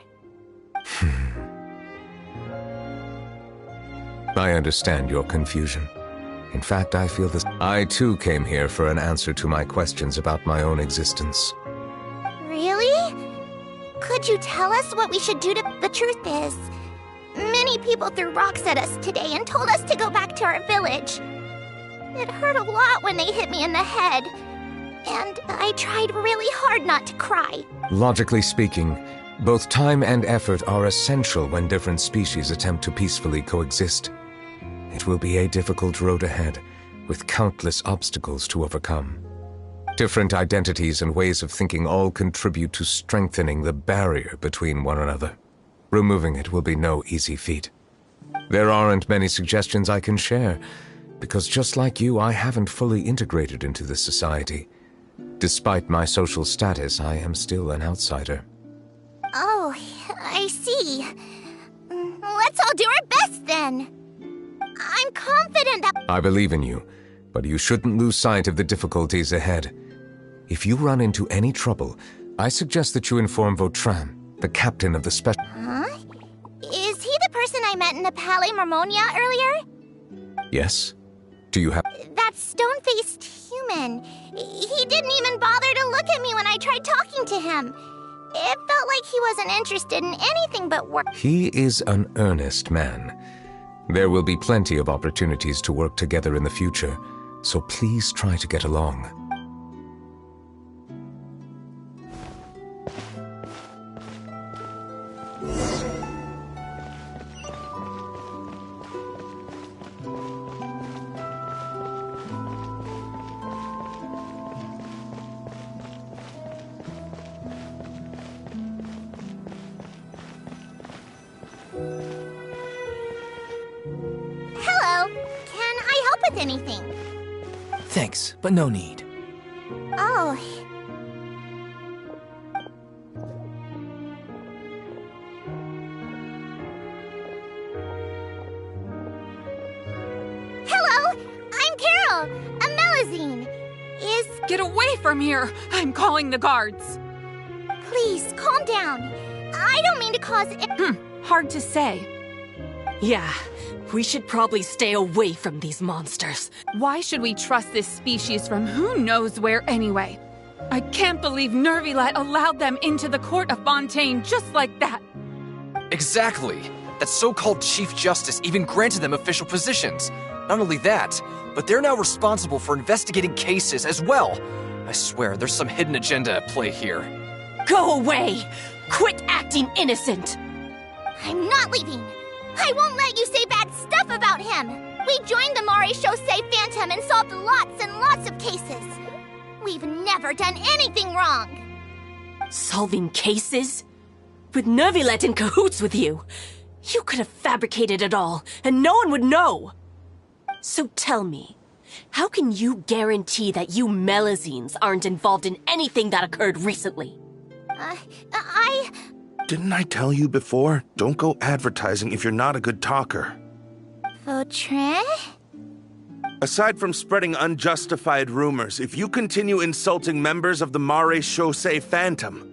I understand your confusion. In fact, I feel this. I too came here for an answer to my questions about my own existence. Really? Could you tell us what we should do to... The truth is, many people threw rocks at us today and told us to go back to our village. It hurt a lot when they hit me in the head, and I tried really hard not to cry. Logically speaking, both time and effort are essential when different species attempt to peacefully coexist. It will be a difficult road ahead, with countless obstacles to overcome. Different identities and ways of thinking all contribute to strengthening the barrier between one another. Removing it will be no easy feat. There aren't many suggestions I can share, because just like you, I haven't fully integrated into this society. Despite my social status, I am still an outsider. Oh, I see. Let's all do our best then. I'm confident that... I believe in you, but you shouldn't lose sight of the difficulties ahead. If you run into any trouble, I suggest that you inform Vautrin, the captain of the special... Huh? Is he the person I met in the Palais Marmonia earlier? Yes? Do you have... That stone-faced human. He didn't even bother to look at me when I tried talking to him. It felt like he wasn't interested in anything but work. He is an earnest man. There will be plenty of opportunities to work together in the future, so please try to get along. Hello. Can I help with anything? Thanks, but no need. Oh. Hello, I'm Carol, a Melazine. Get away from here! I'm calling the guards! Please, calm down. I don't mean to cause Hard to say. Yeah, we should probably stay away from these monsters. Why should we trust this species from who knows where anyway? I can't believe Nervilet allowed them into the court of Fontaine just like that. Exactly. That so-called Chief Justice even granted them official positions. Not only that, but they're now responsible for investigating cases as well. I swear, there's some hidden agenda at play here. Go away! Quit acting innocent! I'm not leaving. I won't let you say bad stuff about him. We joined the Mare Chaussee Phantom and solved lots and lots of cases. We've never done anything wrong. Solving cases? With Nervilet in cahoots with you? You could have fabricated it all, and no one would know! So tell me, how can you guarantee that you Melazines aren't involved in anything that occurred recently? Didn't I tell you before? Don't go advertising if you're not a good talker. Vautrin? Aside from spreading unjustified rumors, if you continue insulting members of the Mare Chaussee Phantom,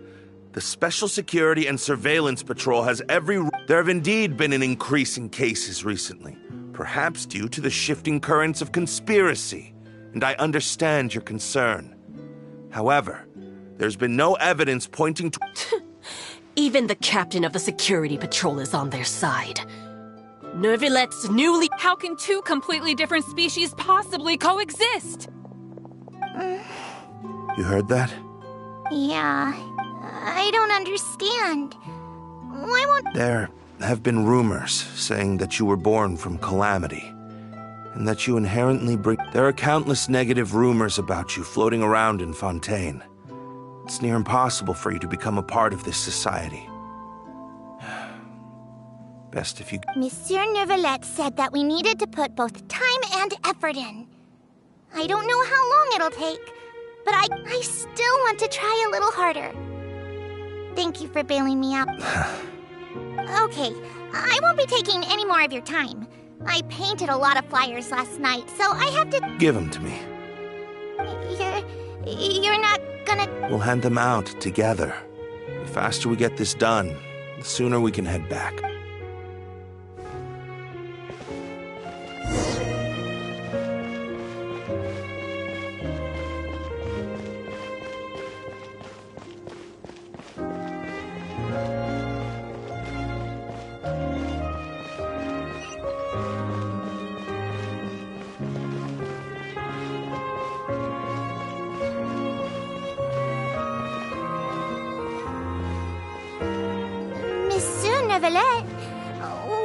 the Special Security and Surveillance Patrol has There have indeed been an increase in cases recently, perhaps due to the shifting currents of conspiracy, and I understand your concern. However, there's been no evidence pointing to... Even the captain of the security patrol is on their side. Nervilet's newly... How can two completely different species possibly coexist? You heard that? Yeah. I don't understand. Why won't... There have been rumors saying that you were born from calamity, and that you inherently bring... There are countless negative rumors about you floating around in Fontaine. It's near impossible for you to become a part of this society. Best if you... Monsieur Nervilet said that we needed to put both time and effort in. I don't know how long it'll take, but I still want to try a little harder. Thank you for bailing me out. Okay, I won't be taking any more of your time. I painted a lot of flyers last night, so I have to... Give them to me. You're not gonna... We'll hand them out together. The faster we get this done, the sooner we can head back.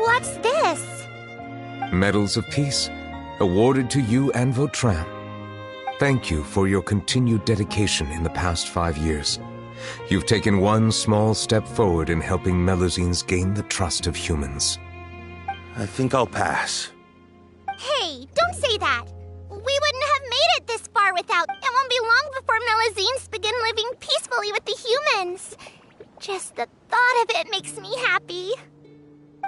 What's this? Medals of Peace, awarded to you and Vautrin. Thank you for your continued dedication in the past 5 years. You've taken one small step forward in helping Melazines gain the trust of humans. I think I'll pass. Hey, don't say that. We wouldn't have made it this far without... It won't be long before Melazines begin living peacefully with the humans. Just the thought of it makes me happy.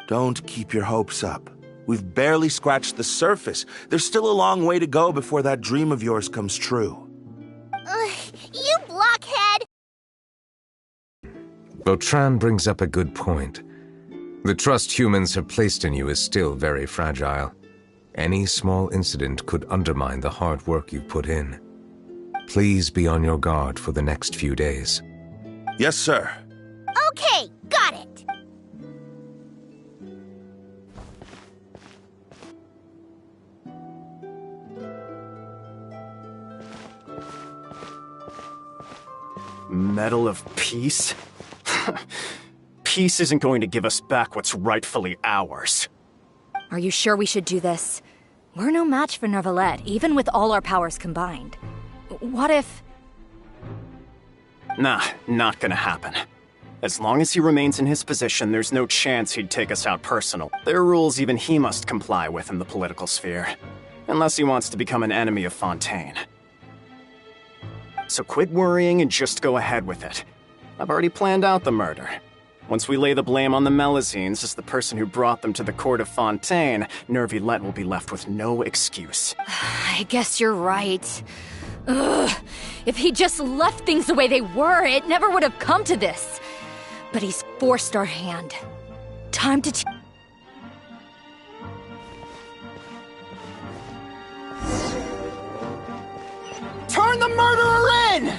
Don't keep your hopes up. We've barely scratched the surface. There's still a long way to go before that dream of yours comes true. You blockhead! Vautrin brings up a good point. The trust humans have placed in you is still very fragile. Any small incident could undermine the hard work you've put in. Please be on your guard for the next few days. Yes, sir. Okay, got it. Medal of Peace? Peace isn't going to give us back what's rightfully ours. Are you sure we should do this? We're no match for Neuvillette, even with all our powers combined. What if... Nah, not gonna happen. As long as he remains in his position, there's no chance he'd take us out personal. There are rules even he must comply with in the political sphere. Unless he wants to become an enemy of Fontaine. So quit worrying and just go ahead with it. I've already planned out the murder. Once we lay the blame on the Melusines as the person who brought them to the court of Fontaine, Neuvillette will be left with no excuse. I guess you're right. Ugh. If he just left things the way they were, it never would have come to this. But he's forced our hand. Time to... Turn the murderer in!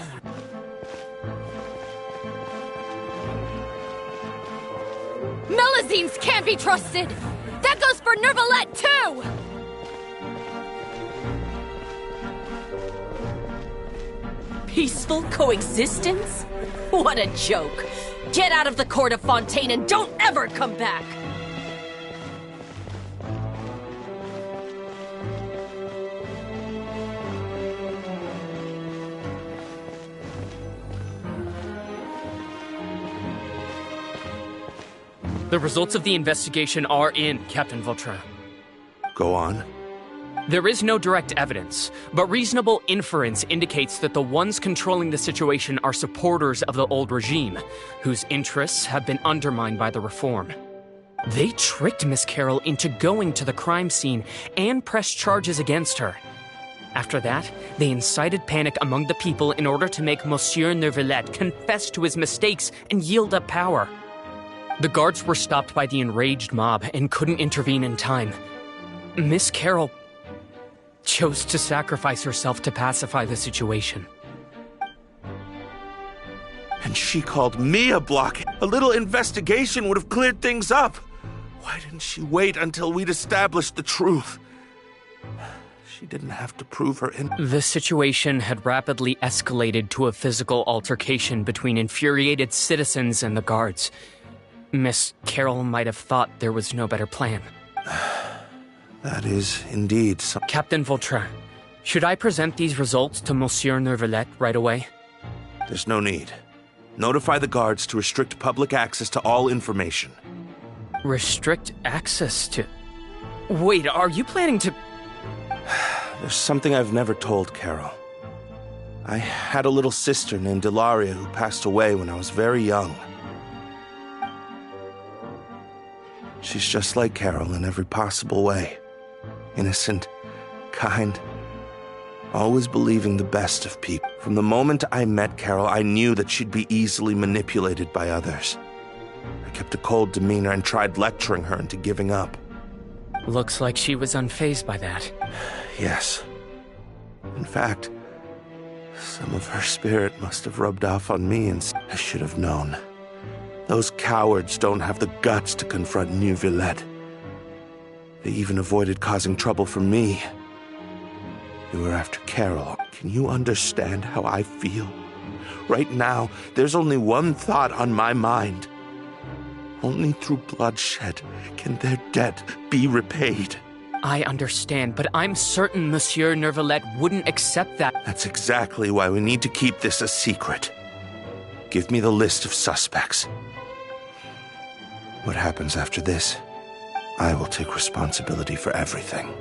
Melusines can't be trusted! That goes for Neuvillette, too! Peaceful coexistence? What a joke! Get out of the court of Fontaine and don't ever come back! The results of the investigation are in, Captain Vautrin. Go on. There is no direct evidence, but reasonable inference indicates that the ones controlling the situation are supporters of the old regime, whose interests have been undermined by the reform. They tricked Miss Carroll into going to the crime scene and pressed charges against her. After that, they incited panic among the people in order to make Monsieur Neuvillette confess to his mistakes and yield up power. The guards were stopped by the enraged mob and couldn't intervene in time. Miss Carroll chose to sacrifice herself to pacify the situation. And she called me a blockhead. A little investigation would have cleared things up. Why didn't she wait until we'd established the truth? She didn't have to prove her The situation had rapidly escalated to a physical altercation between infuriated citizens and the guards. Miss Carroll might have thought there was no better plan. That is indeed some... Captain Vautrin, should I present these results to Monsieur Neuvillette right away? There's no need. Notify the guards to restrict public access to all information. Restrict access to... Wait, are you planning to... There's something I've never told Carol. I had a little sister named Ilaria who passed away when I was very young. She's just like Carol in every possible way. Innocent, kind, always believing the best of people. From the moment I met Carol, I knew that she'd be easily manipulated by others. I kept a cold demeanor and tried lecturing her into giving up. Looks like she was unfazed by that. Yes. In fact, some of her spirit must have rubbed off on me, and I should have known. Those cowards don't have the guts to confront Neuvillette. They even avoided causing trouble for me. They were after Carol. Can you understand how I feel? Right now, there's only one thought on my mind. Only through bloodshed can their debt be repaid. I understand, but I'm certain Monsieur Neuvillette wouldn't accept that. That's exactly why we need to keep this a secret. Give me the list of suspects. What happens after this, I will take responsibility for everything.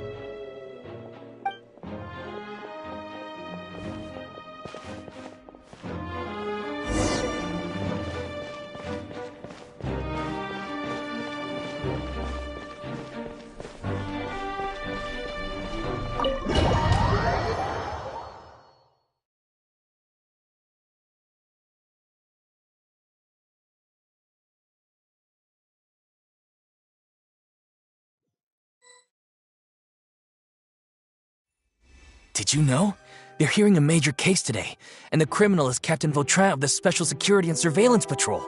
Did you know? They're hearing a major case today, and the criminal is Captain Vautrin of the Special Security and Surveillance Patrol.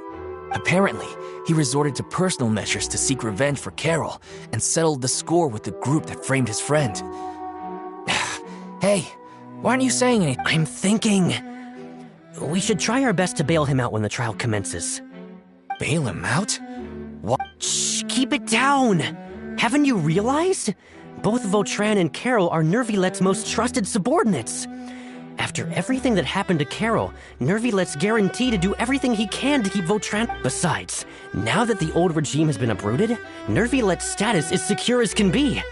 Apparently, he resorted to personal measures to seek revenge for Carol and settled the score with the group that framed his friend. Hey, why aren't you saying anything? I'm thinking. We should try our best to bail him out when the trial commences. Bail him out? What? Shh, keep it down! Haven't you realized? Both Vautrin and Carol are Nervilette's most trusted subordinates. After everything that happened to Carol, Nervilette's guaranteed to do everything he can to keep Vautrin. Besides, now that the old regime has been uprooted, Nervilette's status is secure as can be.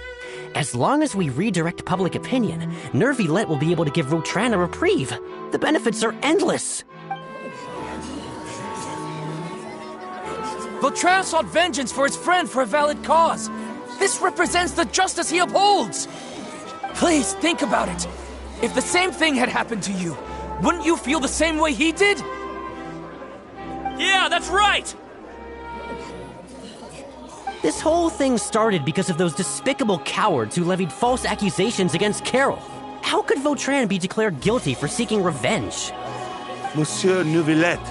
As long as we redirect public opinion, Nervilette will be able to give Vautrin a reprieve. The benefits are endless. Vautrin sought vengeance for his friend for a valid cause. This represents the justice he upholds. Please think about it. If the same thing had happened to you, wouldn't you feel the same way he did? Yeah, that's right! This whole thing started because of those despicable cowards who levied false accusations against Carol. How could Vautrin be declared guilty for seeking revenge? Monsieur Neuvillette.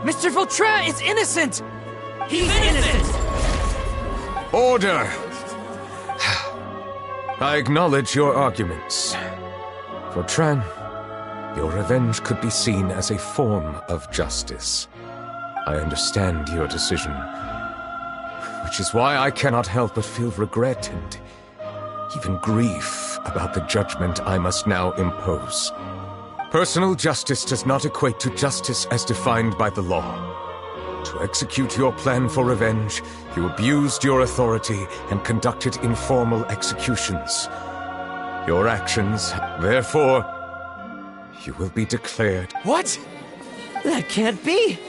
Mr. Vautrin is innocent! He's innocent! Order! I acknowledge your arguments. Vautrin, your revenge could be seen as a form of justice. I understand your decision, which is why I cannot help but feel regret and even grief about the judgment I must now impose. Personal justice does not equate to justice as defined by the law. To execute your plan for revenge, you abused your authority and conducted informal executions. Your actions, therefore, you will be declared. What? That can't be!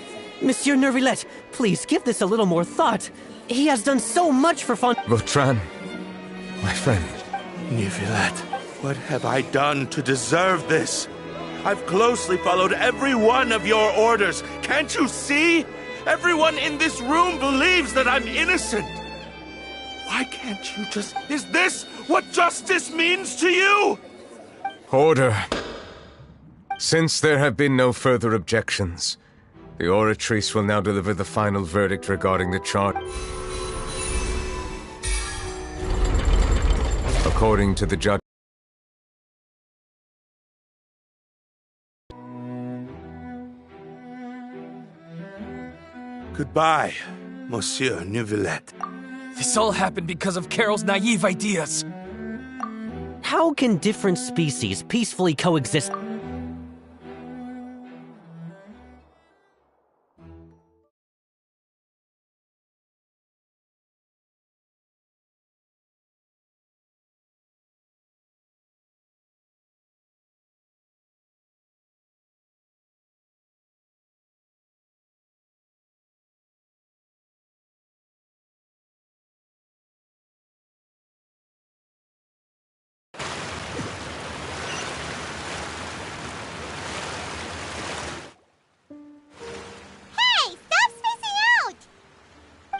Monsieur Nervillette, please give this a little more thought. He has done so much for Vautrin, my friend. Neuvillette, what have I done to deserve this? I've closely followed every one of your orders. Can't you see? Everyone in this room believes that I'm innocent. Why can't you just... Is this what justice means to you? Order. Since there have been no further objections, the Oratrice will now deliver the final verdict regarding the charge. According to the judge... Goodbye, Monsieur Neuvillette. This all happened because of Carol's naive ideas. How can different species peacefully coexist?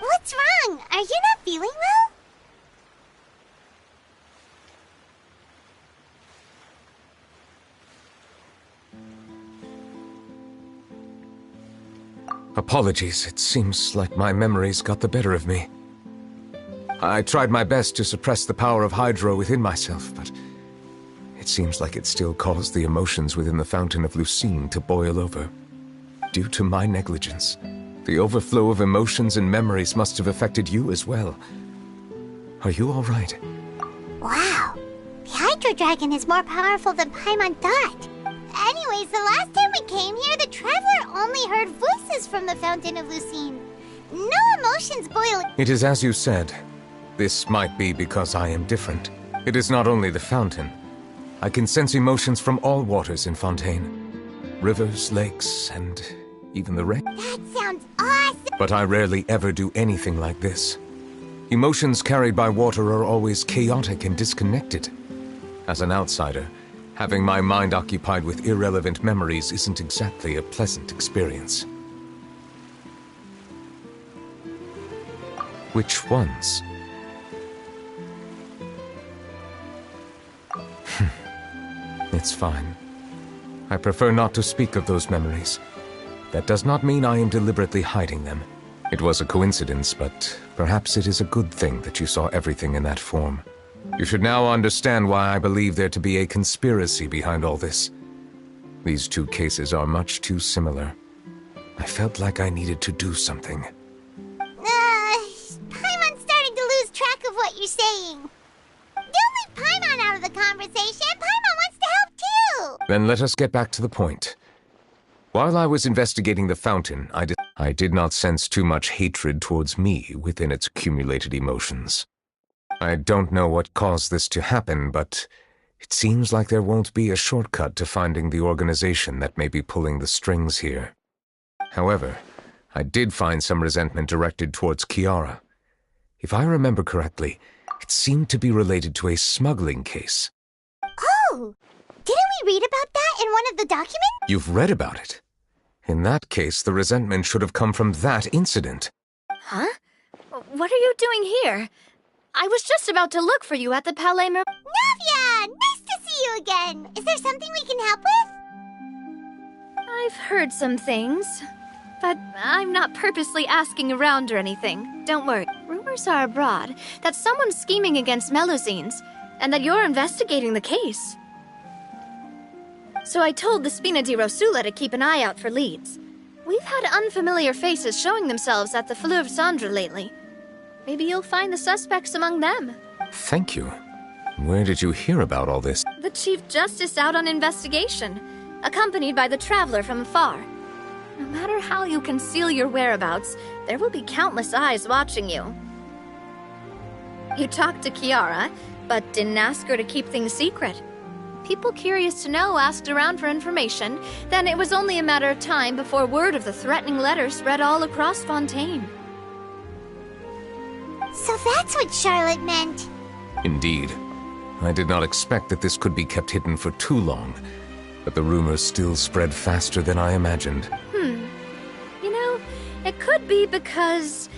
What's wrong? Are you not feeling well? Apologies, it seems like my memories got the better of me. I tried my best to suppress the power of Hydro within myself, but it seems like it still caused the emotions within the Fountain of Lucine to boil over. Due to my negligence, the overflow of emotions and memories must have affected you as well. Are you all right? Wow. The Hydro Dragon is more powerful than Paimon thought. Anyways, the last time we came here, the Traveler only heard voices from the Fountain of Lucine. No emotions boiled. It is as you said. This might be because I am different. It is not only the fountain. I can sense emotions from all waters in Fontaine. Rivers, lakes, and even the rain. That sounds awesome! But I rarely ever do anything like this. Emotions carried by water are always chaotic and disconnected. As an outsider, having my mind occupied with irrelevant memories isn't exactly a pleasant experience. Which ones? It's fine. I prefer not to speak of those memories. That does not mean I am deliberately hiding them. It was a coincidence, but perhaps it is a good thing that you saw everything in that form. You should now understand why I believe there to be a conspiracy behind all this. These two cases are much too similar. I felt like I needed to do something. Paimon's starting to lose track of what you're saying. Don't leave Paimon out of the conversation. Paimon wants to help too. Then let us get back to the point. While I was investigating the fountain, I did not sense too much hatred towards me within its accumulated emotions. I don't know what caused this to happen, but it seems like there won't be a shortcut to finding the organization that may be pulling the strings here. However, I did find some resentment directed towards Kiara. If I remember correctly, it seemed to be related to a smuggling case. Oh! Didn't we read about that in one of the documents? You've read about it? In that case, the resentment should have come from that incident. Huh? What are you doing here? I was just about to look for you at the Palais Navia! Nice to see you again! Is there something we can help with? I've heard some things, but I'm not purposely asking around or anything. Don't worry. Rumors are abroad that someone's scheming against Melusines, and that you're investigating the case. So I told the Spina di Rosula to keep an eye out for leads. We've had unfamiliar faces showing themselves at the Fleuve Cendre lately. Maybe you'll find the suspects among them. Thank you. Where did you hear about all this? The Chief Justice out on investigation, accompanied by the Traveler from afar. No matter how you conceal your whereabouts, there will be countless eyes watching you. You talked to Kiara, but didn't ask her to keep things secret. People curious to know asked around for information, then it was only a matter of time before word of the threatening letter spread all across Fontaine. So that's what Charlotte meant. Indeed. I did not expect that this could be kept hidden for too long, but the rumors still spread faster than I imagined. You know, it could be because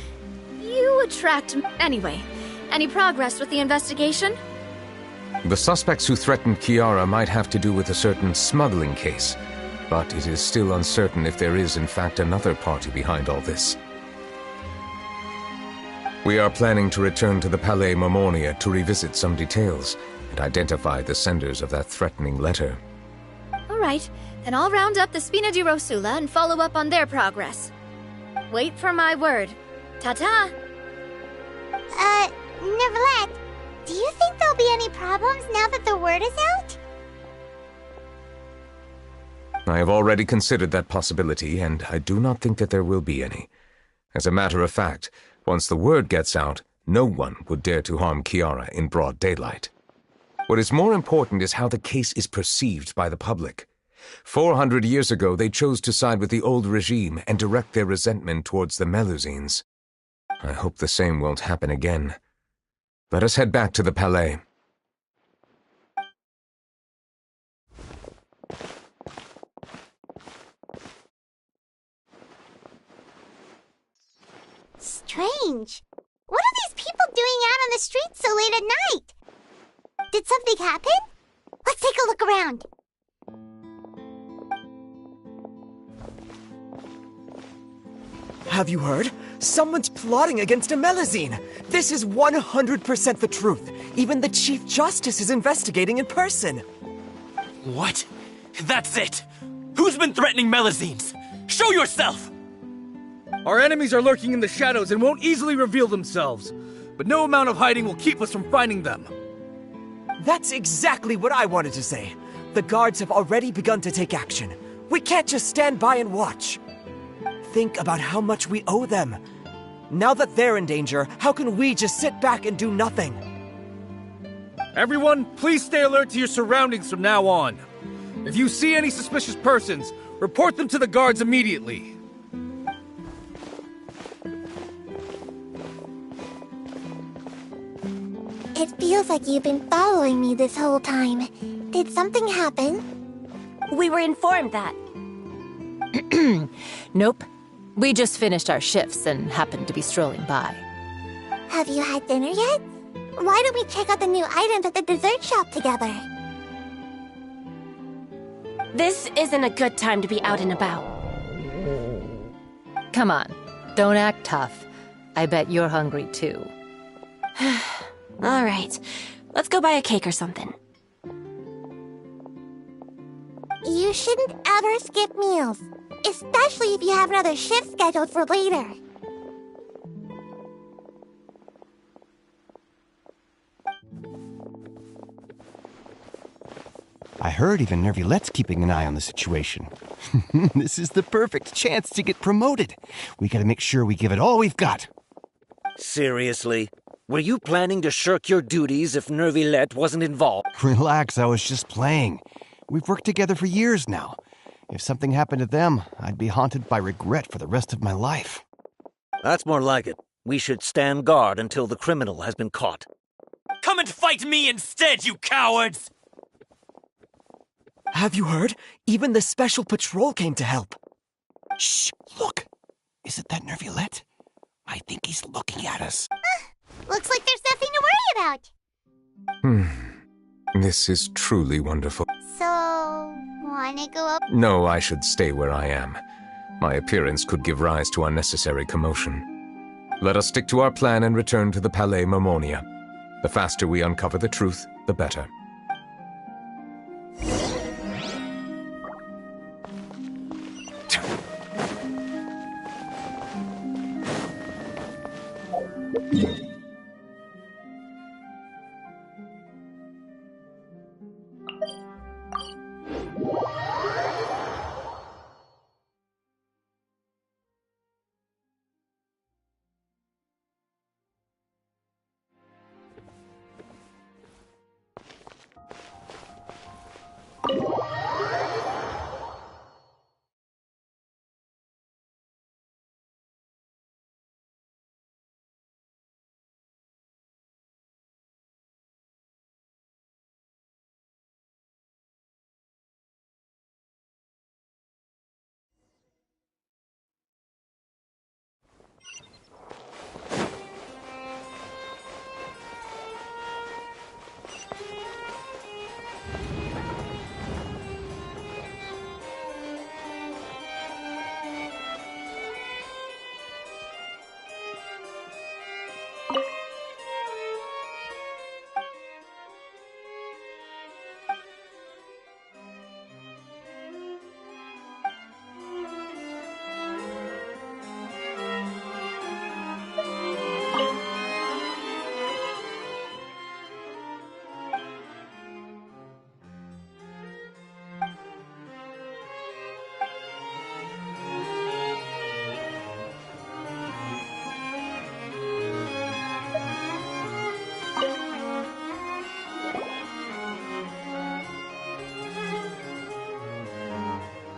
you attract... Anyway, any progress with the investigation? The suspects who threatened Kiara might have to do with a certain smuggling case, but it is still uncertain if there is in fact another party behind all this. We are planning to return to the Palais Marmonia to revisit some details and identify the senders of that threatening letter. Alright, then I'll round up the Spina di Rosula and follow up on their progress. Wait for my word. Ta-ta! Neverlet, do you think there'll be any problems now that the word is out? I have already considered that possibility, and I do not think that there will be any. As a matter of fact, once the word gets out, no one would dare to harm Kiara in broad daylight. What is more important is how the case is perceived by the public. 400 years ago, they chose to side with the old regime and direct their resentment towards the Melusines. I hope the same won't happen again. Let us head back to the Palais. Strange. What are these people doing out on the streets so late at night? Did something happen? Let's take a look around. Have you heard? Someone's plotting against a Melusine. This is 100% the truth. Even the Chief Justice is investigating in person. What? That's it! Who's been threatening Melusines? Show yourself! Our enemies are lurking in the shadows and won't easily reveal themselves. But no amount of hiding will keep us from finding them. That's exactly what I wanted to say. The guards have already begun to take action. We can't just stand by and watch. Think about how much we owe them. Now that they're in danger, how can we just sit back and do nothing? Everyone, please stay alert to your surroundings from now on. If you see any suspicious persons, report them to the guards immediately. It feels like you've been following me this whole time. Did something happen? We were informed that. Nope. We just finished our shifts and happened to be strolling by. Have you had dinner yet? Why don't we check out the new items at the dessert shop together? This isn't a good time to be out and about. Come on, don't act tough. I bet you're hungry too. All right, let's go buy a cake or something. You You shouldn't ever skip meals, especially if you have another shift scheduled for later. I heard even Nervilette's keeping an eye on the situation. This is the perfect chance to get promoted. We gotta make sure we give it all we've got. Seriously? Were you planning to shirk your duties if Nervilette wasn't involved? Relax, I was just playing. We've worked together for years now. If something happened to them, I'd be haunted by regret for the rest of my life. That's more like it. We should stand guard until the criminal has been caught. Come and fight me instead, you cowards! Have you heard? Even the special patrol came to help. Shh, look. Isn't that Nervilette? I think he's looking at us. Looks like there's nothing to worry about. This is truly wonderful. So, wanna go up? No, I should stay where I am. My appearance could give rise to unnecessary commotion. Let us stick to our plan and return to the Palais Mermonia. The faster we uncover the truth, the better.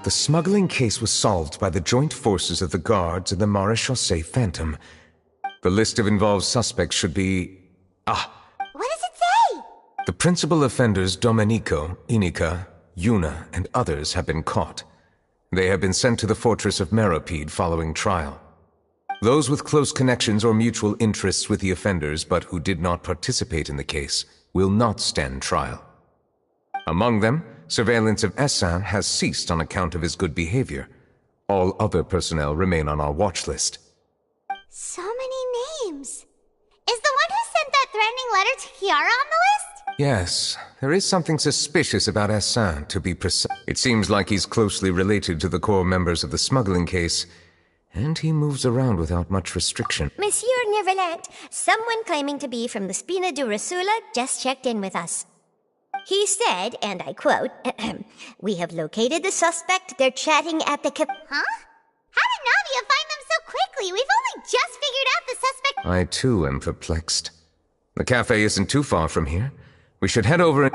The smuggling case was solved by the joint forces of the guards and the Maréchaussée Phantom. The list of involved suspects should be... What does it say? The principal offenders Domenico, Inica, Yuna, and others have been caught. They have been sent to the fortress of Meropide following trial. Those with close connections or mutual interests with the offenders but who did not participate in the case will not stand trial. Among them, surveillance of Essin has ceased on account of his good behavior. All other personnel remain on our watch list. So many names. Is the one who sent that threatening letter to Kiara on the list? Yes, there is something suspicious about Essin, to be precise. It seems like he's closely related to the core members of the smuggling case, and he moves around without much restriction. Monsieur Nervilette, someone claiming to be from the Spina Durasula just checked in with us. He said, and I quote, "We have located the suspect. They're chatting at the Huh? How did Navia find them so quickly? We've only just figured out the suspect— I too am perplexed. The cafe isn't too far from here. We should head over and...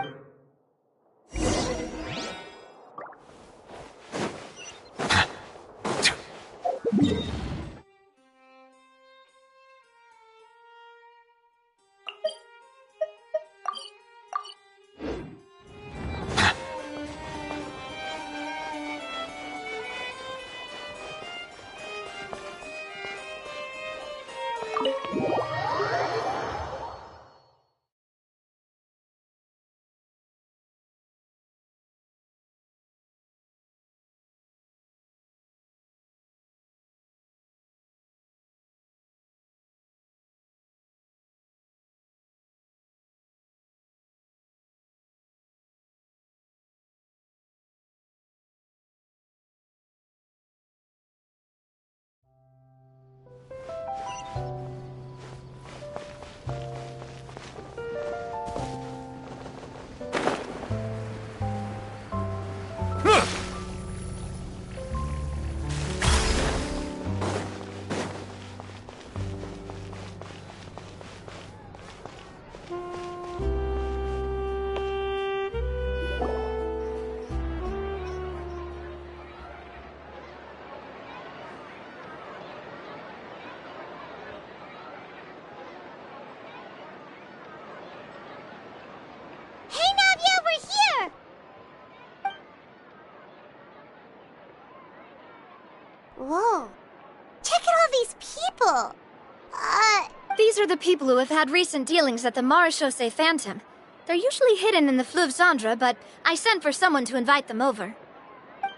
These are the people who have had recent dealings at the Marechaussee Phantom. They're usually hidden in the Fleuve Cendre, but I sent for someone to invite them over.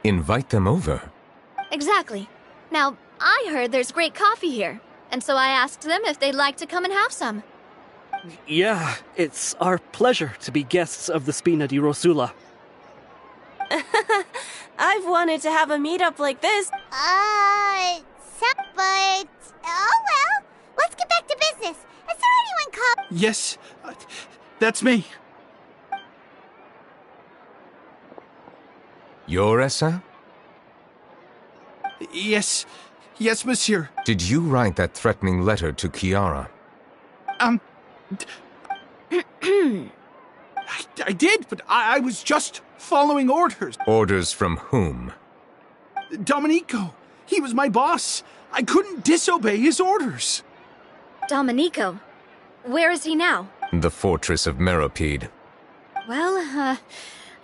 Invite them over? Exactly. Now, I heard there's great coffee here, and so I asked them if they'd like to come and have some. Yeah, it's our pleasure to be guests of the Spina di Rosula. I've wanted to have a meetup like this. But... Oh well, let's get back to business. Is there anyone called... Yes, that's me. You're Essa? Yes, monsieur. Did you write that threatening letter to Kiara? I did, but I was just following orders. Orders from whom? Domenico. He was my boss. I couldn't disobey his orders. Domenico? Where is he now? The fortress of Meropide. Well,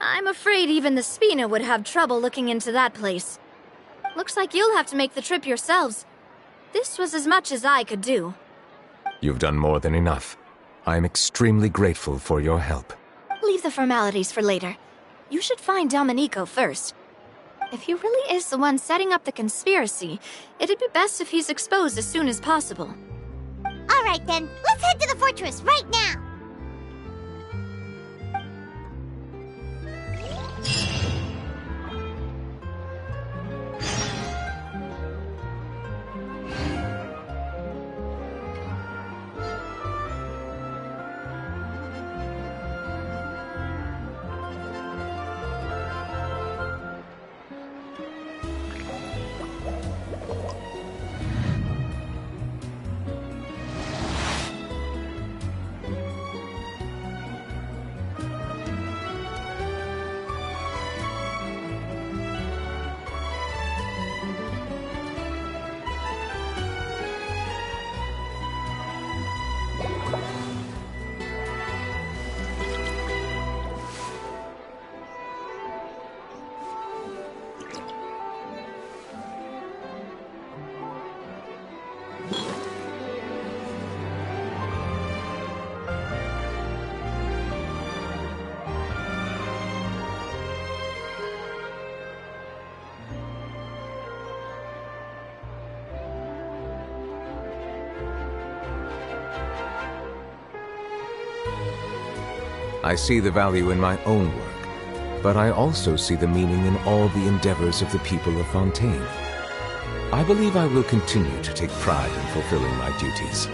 I'm afraid even the Spina would have trouble looking into that place. Looks like you'll have to make the trip yourselves. This was as much as I could do. You've done more than enough. I am extremely grateful for your help. Leave the formalities for later. You should find Domenico first. If he really is the one setting up the conspiracy, it'd be best if he's exposed as soon as possible. All right then, let's head to the fortress right now. I see the value in my own work, but I also see the meaning in all the endeavors of the people of Fontaine. I believe I will continue to take pride in fulfilling my duties.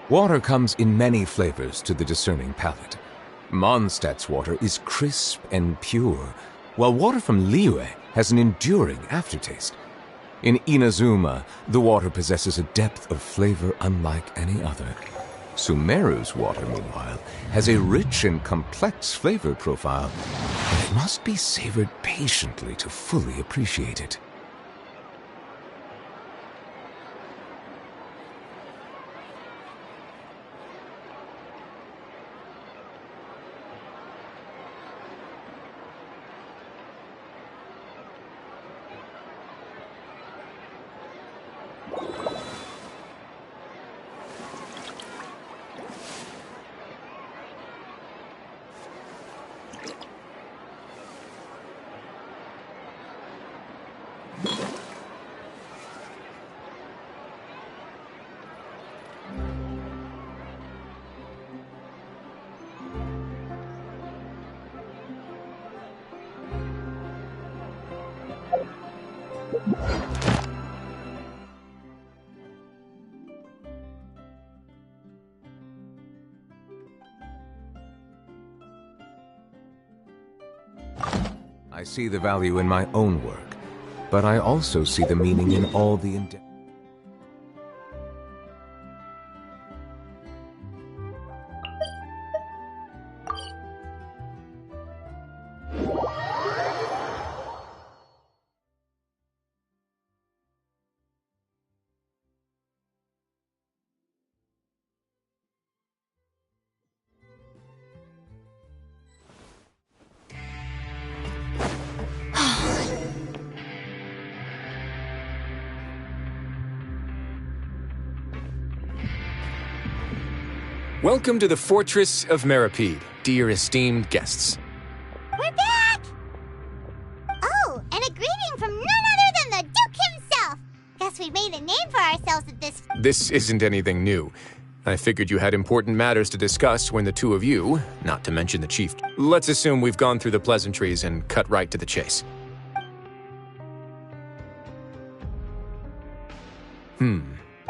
Water comes in many flavors to the discerning palate. Mondstadt's water is crisp and pure, while water from Liyue has an enduring aftertaste. In Inazuma, the water possesses a depth of flavor unlike any other. Sumeru's water, meanwhile, has a rich and complex flavor profile, and it must be savored patiently to fully appreciate it. I see the value in my own work, but I also see the meaning in all the Welcome to the Fortress of Meripede, dear esteemed guests. We're back! Oh, and a greeting from none other than the Duke himself! Guess we made a name for ourselves at this... This isn't anything new. I figured you had important matters to discuss when the two of you, not to mention the chief... Let's assume we've gone through the pleasantries and cut right to the chase.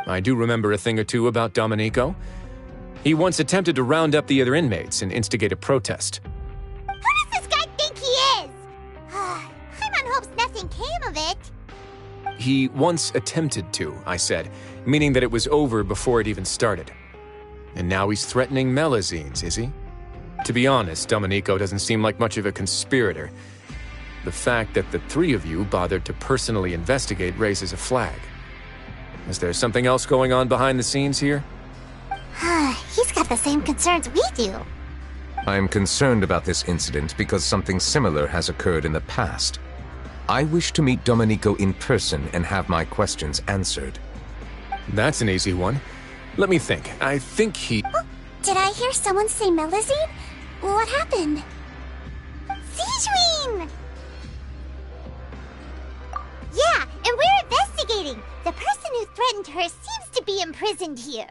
I do remember a thing or two about Domenico. He once attempted to round up the other inmates and instigate a protest. Who does this guy think he is? Paimon hopes nothing came of it. He once attempted to, I said, meaning that it was over before it even started. And now he's threatening Melazines, is he? To be honest, Domenico doesn't seem like much of a conspirator. The fact that the three of you bothered to personally investigate raises a flag. Is there something else going on behind the scenes here? He's got the same concerns we do. I am concerned about this incident because something similar has occurred in the past. I wish to meet Domenico in person and have my questions answered. That's an easy one. Let me think. I think he... Oh, did I hear someone say Melazine? What happened? Sigewinne! Yeah, and we're investigating. The person who threatened her seems to be imprisoned here.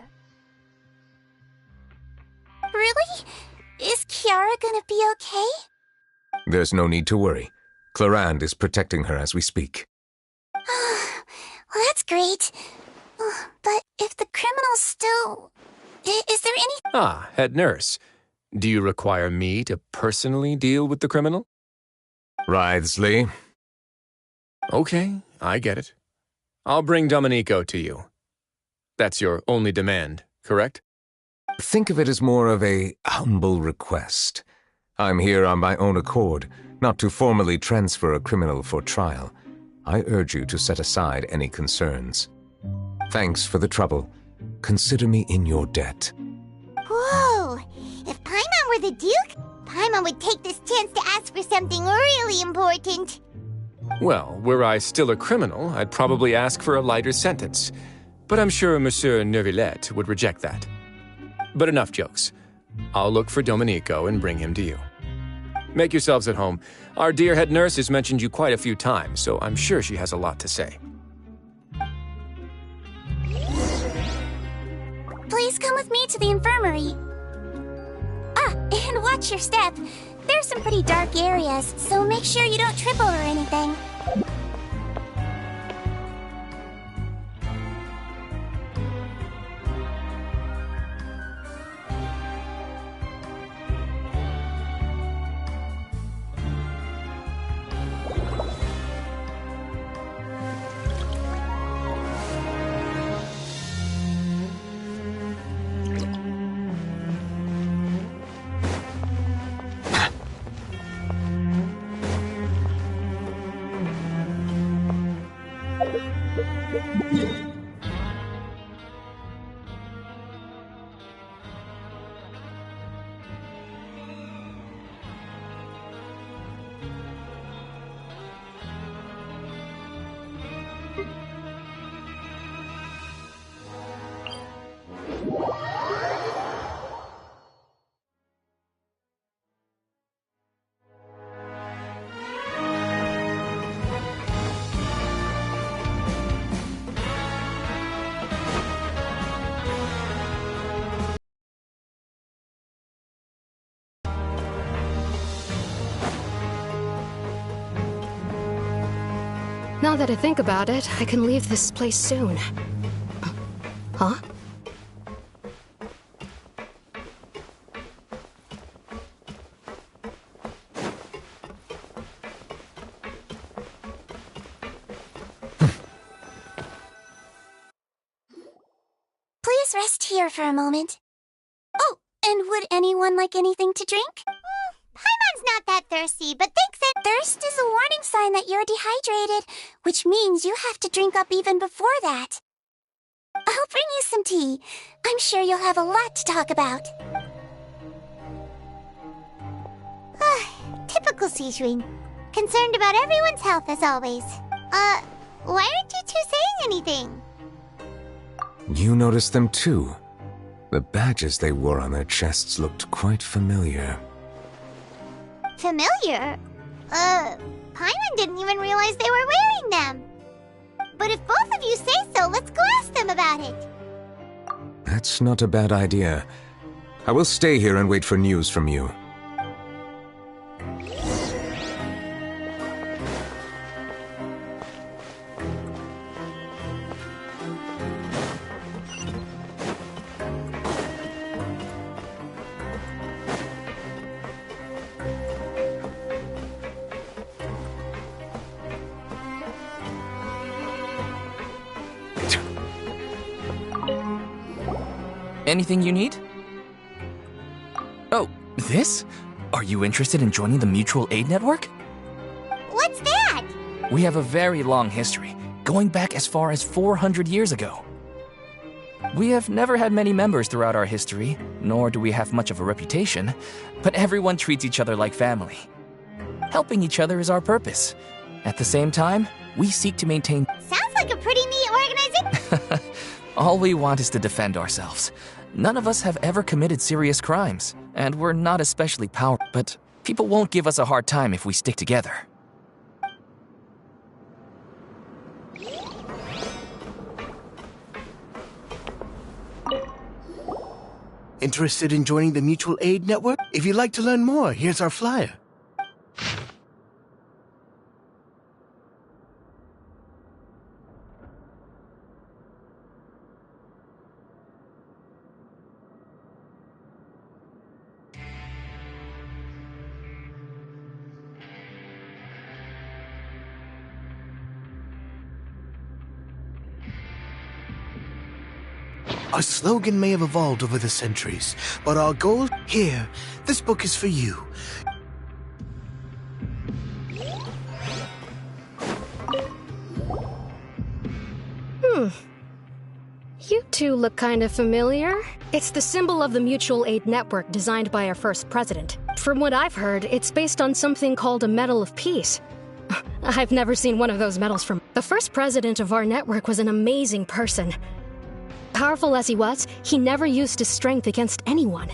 Really? Is Kiara gonna be okay? There's no need to worry. Clarande is protecting her as we speak. Well, that's great. But if the criminal's still... Is there any... Ah, head nurse. Do you require me to personally deal with the criminal? Writhsley. Okay, I get it. I'll bring Domenico to you. That's your only demand, correct? Think of it as more of a humble request. I'm here on my own accord, not to formally transfer a criminal for trial. I urge you to set aside any concerns. Thanks for the trouble. Consider me in your debt. Whoa! If Paimon were the Duke, Paimon would take this chance to ask for something really important. Well, were I still a criminal, I'd probably ask for a lighter sentence. But I'm sure Monsieur Neuvillette would reject that. But enough jokes. I'll look for Domenico and bring him to you. Make yourselves at home. Our dear head nurse has mentioned you quite a few times, so I'm sure she has a lot to say. Please come with me to the infirmary. Ah, and watch your step. There's some pretty dark areas, so make sure you don't trip over anything. Now that I think about it, I can leave this place soon. Huh? please rest here for a moment? Oh, and would anyone like anything to drink? Paimon's not that thirsty, but thanks. Thirst is a warning sign that you're dehydrated, which means you have to drink up even before that. I'll bring you some tea. I'm sure you'll have a lot to talk about. Typical Sijun. Concerned about everyone's health as always. Why aren't you two saying anything? You noticed them too. The badges they wore on their chests looked quite familiar. Familiar? Paimon didn't even realize they were wearing them. But if both of you say so, let's go ask them about it. That's not a bad idea. I will stay here and wait for news from you. Anything you need? Oh, this? Are you interested in joining the Mutual Aid Network? What's that? We have a very long history, going back as far as 400 years ago. We have never had many members throughout our history, nor do we have much of a reputation, but everyone treats each other like family. Helping each other is our purpose. At the same time, we seek to maintain... Sounds like a pretty neat organization. All we want is to defend ourselves. None of us have ever committed serious crimes, and we're not especially powerful, but people won't give us a hard time if we stick together. Interested in joining the Mutual Aid Network? If you'd like to learn more, here's our flyer. Our slogan may have evolved over the centuries, but our goal here, this book is for you. You two look kind of familiar. It's the symbol of the Mutual Aid Network designed by our first president. From what I've heard, it's based on something called a Medal of Peace. I've never seen one of those medals from... The first president of our network was an amazing person. Powerful as he was, he never used his strength against anyone.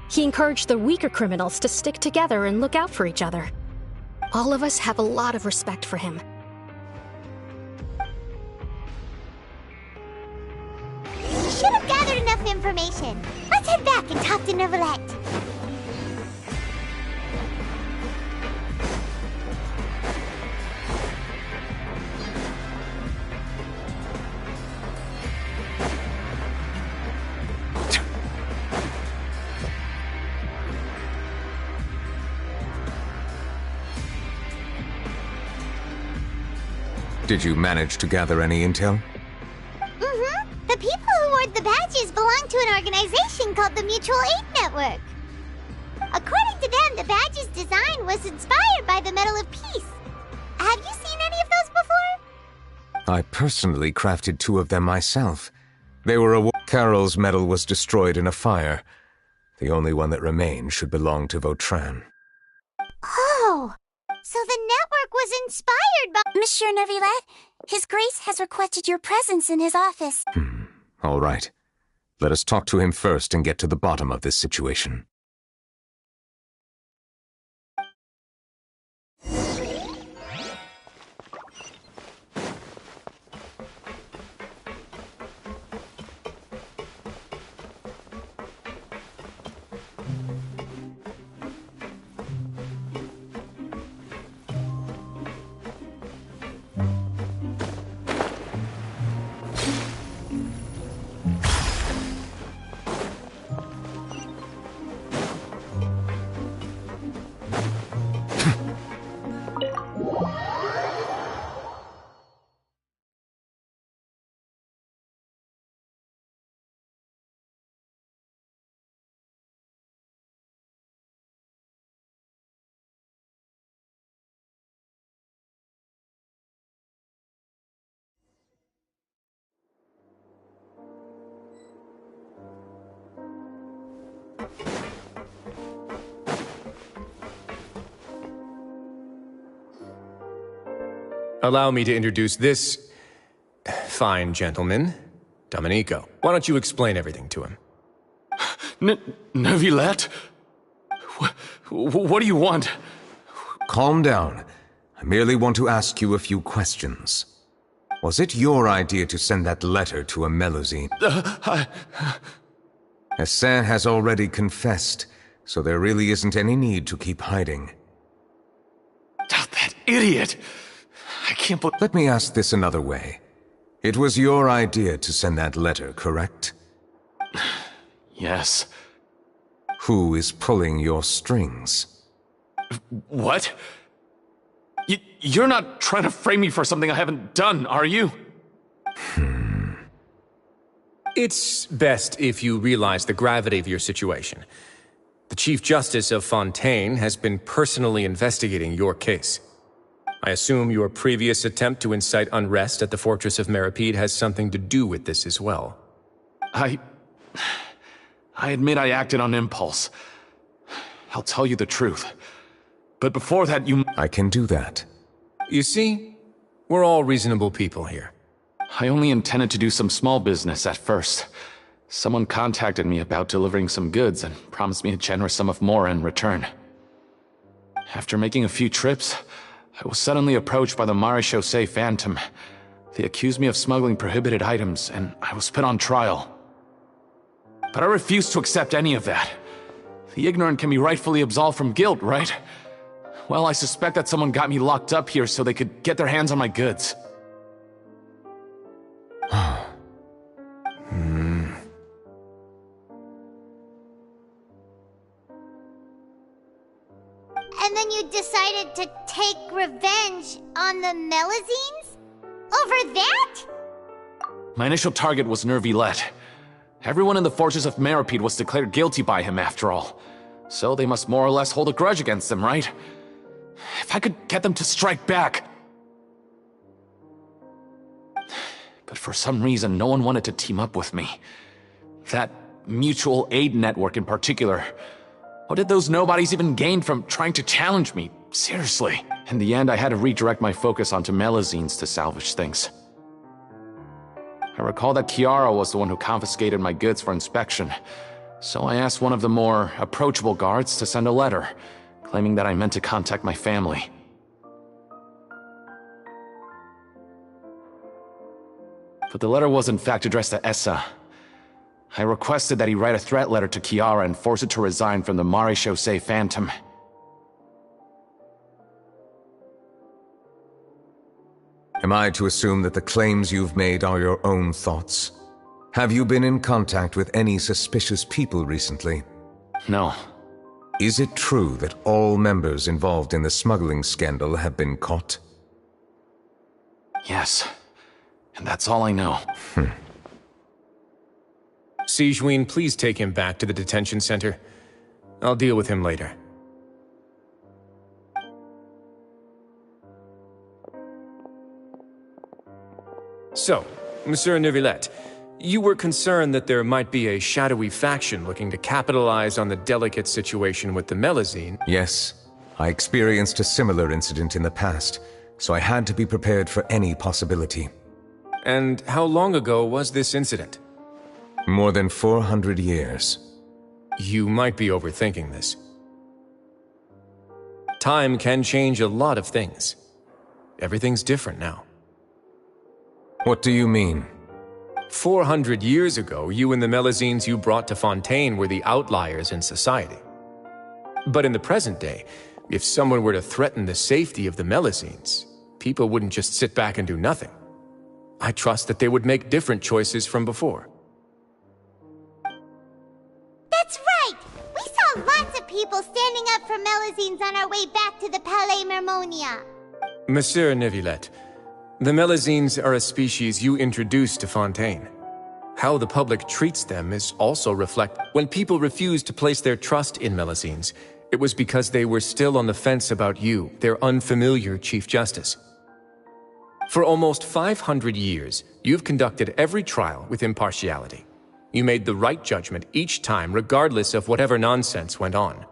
He encouraged the weaker criminals to stick together and look out for each other. All of us have a lot of respect for him. We should have gathered enough information. Let's head back and talk to Neuvillette. Did you manage to gather any intel? The people who wore the badges belong to an organization called the Mutual Aid Network. According to them, the badge's design was inspired by the Medal of Peace. Have you seen any of those before? I personally crafted 2 of them myself. They were Carol's medal was destroyed in a fire. The only one that remained should belong to Vautrin. Oh, so the network was inspired by... Monsieur Neuvillette, His Grace has requested your presence in his office. All right. Let us talk to him first and get to the bottom of this situation. Allow me to introduce this fine gentleman, Domenico. Why don't you explain everything to him? Neuvillette? What do you want? Calm down. I merely want to ask you a few questions. Was it your idea to send that letter to a Melusine? Hassan has already confessed, so there really isn't any need to keep hiding. That idiot! I can't believe— Let me ask this another way. It was your idea to send that letter, correct? Yes. Who is pulling your strings? What? You're not trying to frame me for something I haven't done, are you? It's best if you realize the gravity of your situation. The Chief Justice of Fontaine has been personally investigating your case. I assume your previous attempt to incite unrest at the Fortress of Meripede has something to do with this as well. I admit I acted on impulse. I'll tell you the truth. But before that, I can do that. You see, we're all reasonable people here. I only intended to do some small business at first. Someone contacted me about delivering some goods and promised me a generous sum of more in return. After making a few trips, I was suddenly approached by the Maréchaussée Phantom. They accused me of smuggling prohibited items, and I was put on trial. But I refused to accept any of that. The ignorant can be rightfully absolved from guilt, right? Well, I suspect that someone got me locked up here so they could get their hands on my goods. And then you decided to take revenge on the Melusines? Over that? My initial target was Neuvillette. Everyone in the Fortress of Meripede was declared guilty by him, after all. So they must more or less hold a grudge against him, right? If I could get them to strike back... But for some reason, no one wanted to team up with me. That mutual aid network in particular. What did those nobodies even gain from trying to challenge me? Seriously. In the end, I had to redirect my focus onto Melusines to salvage things. I recall that Chiara was the one who confiscated my goods for inspection, so I asked one of the more approachable guards to send a letter, claiming that I meant to contact my family. But the letter was in fact addressed to Essa. I requested that he write a threat letter to Chiara and force her to resign from the Maréchaussée Phantom. Am I to assume that the claims you've made are your own thoughts? Have you been in contact with any suspicious people recently? No. Is it true that all members involved in the smuggling scandal have been caught? Yes. And that's all I know. Sigewinne, please take him back to the detention center. I'll deal with him later. So, Monsieur Neuvillette, you were concerned that there might be a shadowy faction looking to capitalize on the delicate situation with the Melusine. Yes. I experienced a similar incident in the past, so I had to be prepared for any possibility. And how long ago was this incident? More than 400 years. You might be overthinking this. Time can change a lot of things. Everything's different now. What do you mean? 400 years ago, you and the Melusines you brought to Fontaine were the outliers in society. But in the present day, if someone were to threaten the safety of the Melusines, people wouldn't just sit back and do nothing. I trust that they would make different choices from before. That's right! We saw lots of people standing up for Melusines on our way back to the Palais Mermonia. Monsieur Neuvillette, the Melusines are a species you introduced to Fontaine. How the public treats them is also reflected. When people refused to place their trust in Melusines, it was because they were still on the fence about you, their unfamiliar Chief Justice. For almost 500 years, you've conducted every trial with impartiality. You made the right judgment each time, regardless of whatever nonsense went on.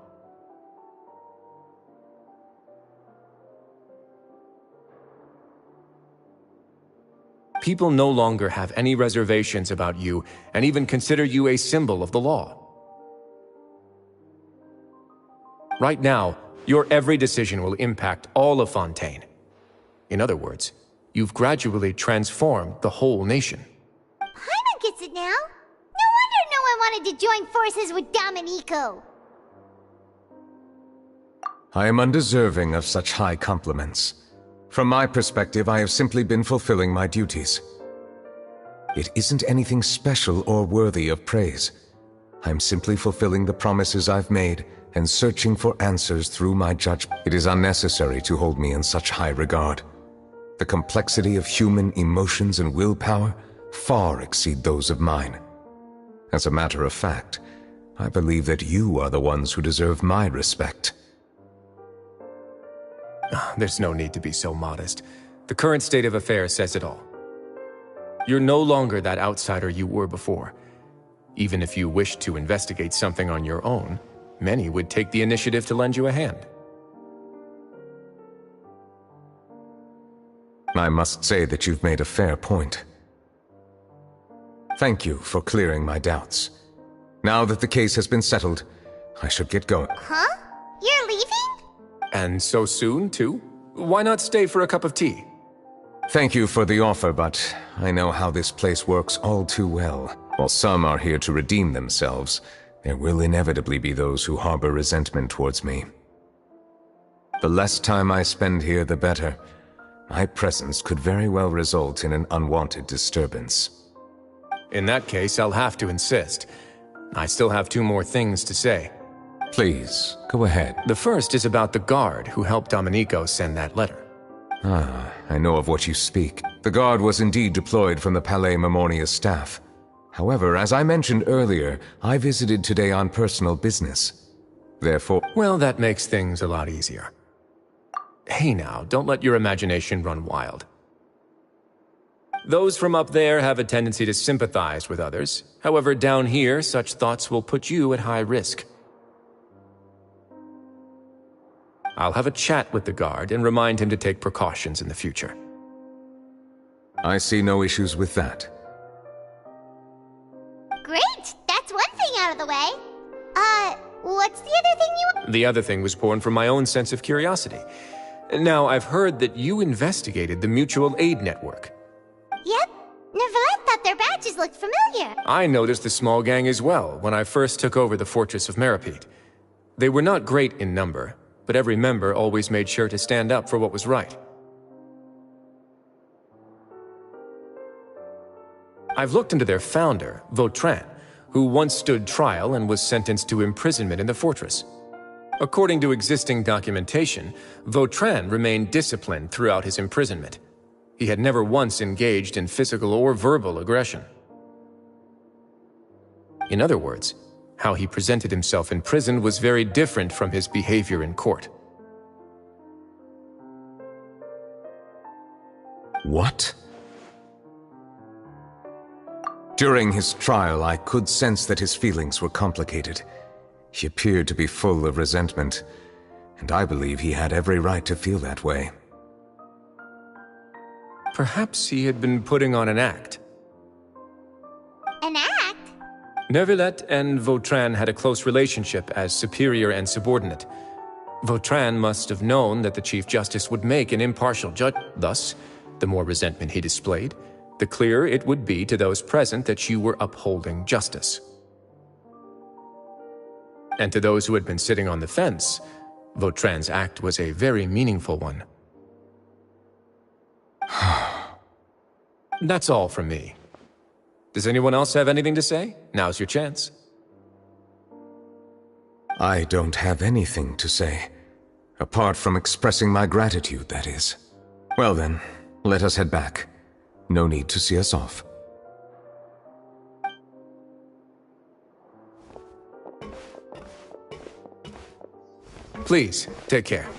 People no longer have any reservations about you and even consider you a symbol of the law. Right now, your every decision will impact all of Fontaine. In other words, you've gradually transformed the whole nation. Paimon gets it now. No wonder no one wanted to join forces with Domenico. I am undeserving of such high compliments. From my perspective, I have simply been fulfilling my duties. It isn't anything special or worthy of praise. I'm simply fulfilling the promises I've made and searching for answers through my judgment. It is unnecessary to hold me in such high regard. The complexity of human emotions and willpower far exceed those of mine. As a matter of fact, I believe that you are the ones who deserve my respect. There's no need to be so modest. The current state of affairs says it all. You're no longer that outsider you were before. Even if you wished to investigate something on your own, many would take the initiative to lend you a hand. I must say that you've made a fair point. Thank you for clearing my doubts. Now that the case has been settled, I should get going. Huh? You're leaving? And so soon, too? Why not stay for a cup of tea? Thank you for the offer, but I know how this place works all too well. While some are here to redeem themselves, there will inevitably be those who harbor resentment towards me. The less time I spend here, the better. My presence could very well result in an unwanted disturbance. In that case, I'll have to insist. I still have 2 more things to say. Please, go ahead. The first is about the guard who helped Domenico send that letter. Ah, I know of what you speak. The guard was indeed deployed from the Palais Memoria's staff. However, as I mentioned earlier, I visited today on personal business. Therefore... Well, that makes things a lot easier. Hey now, don't let your imagination run wild. Those from up there have a tendency to sympathize with others. However, down here, such thoughts will put you at high risk. I'll have a chat with the guard and remind him to take precautions in the future. I see no issues with that. Great! That's one thing out of the way. What's the other thing you... The other thing was born from my own sense of curiosity. Now, I've heard that you investigated the mutual aid network. Yep. Neuvillette thought their badges looked familiar. I noticed the small gang as well when I first took over the fortress of Meripede. They were not great in number, but every member always made sure to stand up for what was right. I've looked into their founder, Vautrin, who once stood trial and was sentenced to imprisonment in the fortress. According to existing documentation, Vautrin remained disciplined throughout his imprisonment. He had never once engaged in physical or verbal aggression. In other words, how he presented himself in prison was very different from his behavior in court. What? During his trial, I could sense that his feelings were complicated. He appeared to be full of resentment, and I believe he had every right to feel that way. Perhaps he had been putting on an act. An act? Neuvillette and Vautrin had a close relationship as superior and subordinate. Vautrin must have known that the Chief Justice would make an impartial judge. Thus, the more resentment he displayed, the clearer it would be to those present that you were upholding justice. And to those who had been sitting on the fence, Vautrin's act was a very meaningful one. That's all from me. Does anyone else have anything to say? Now's your chance. I don't have anything to say. Apart from expressing my gratitude, that is. Well then, let us head back. No need to see us off. Please, take care.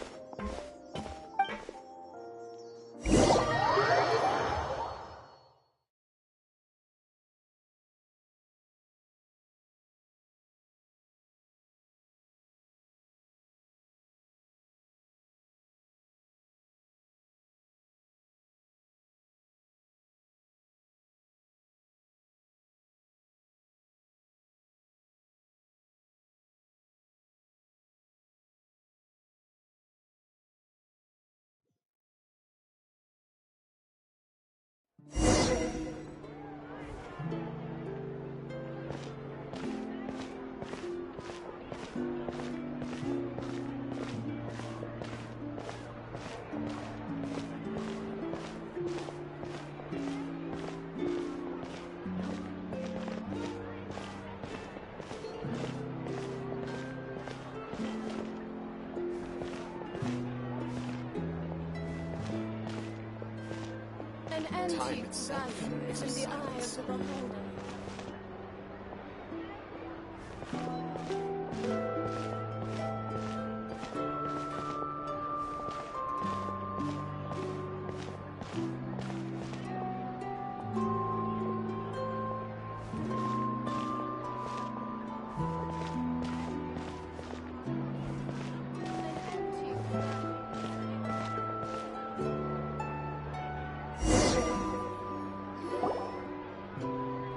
Time itself is a science.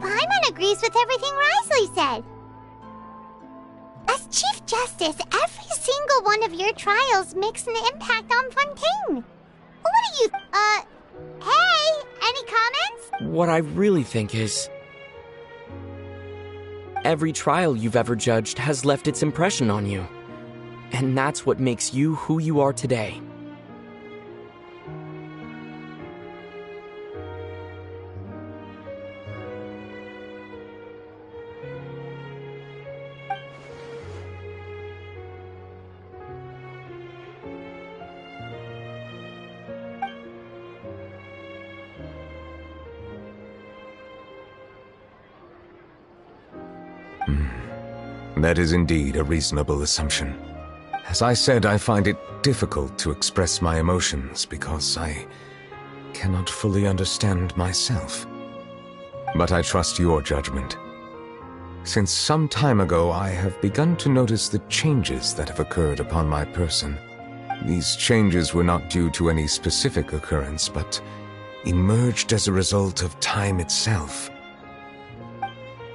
Paimon agrees with everything Risley said. As Chief Justice, every single one of your trials makes an impact on Fontaine. What do you... hey, any comments? What I really think is... every trial you've ever judged has left its impression on you. And that's what makes you who you are today. That is indeed a reasonable assumption. As I said, I find it difficult to express my emotions because I cannot fully understand myself. But I trust your judgment. Since some time ago, I have begun to notice the changes that have occurred upon my person. These changes were not due to any specific occurrence, but emerged as a result of time itself.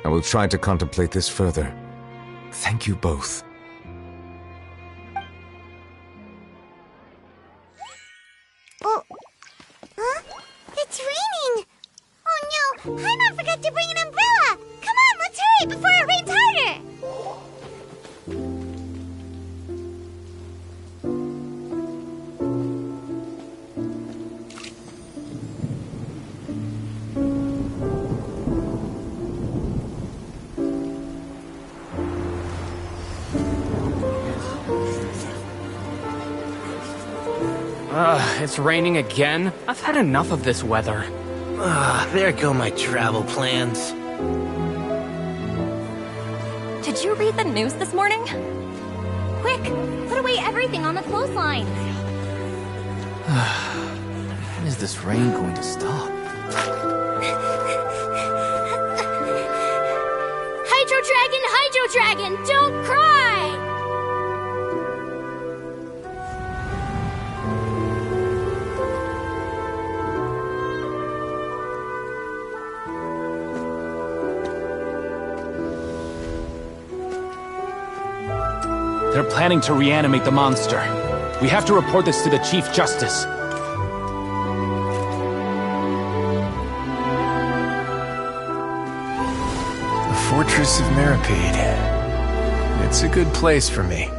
I will try to contemplate this further. Thank you both. Oh, huh? It's raining! Oh no, Paimon forgot to bring an umbrella! Come on, let's hurry before it rains harder! It's raining again? I've had enough of this weather. There go my travel plans. Did you read the news this morning? Quick, put away everything on the clothesline. When is this rain going to stop? Hydro Dragon, don't cry! They're planning to reanimate the monster. We have to report this to the Chief Justice. The Fortress of Meripede. It's a good place for me.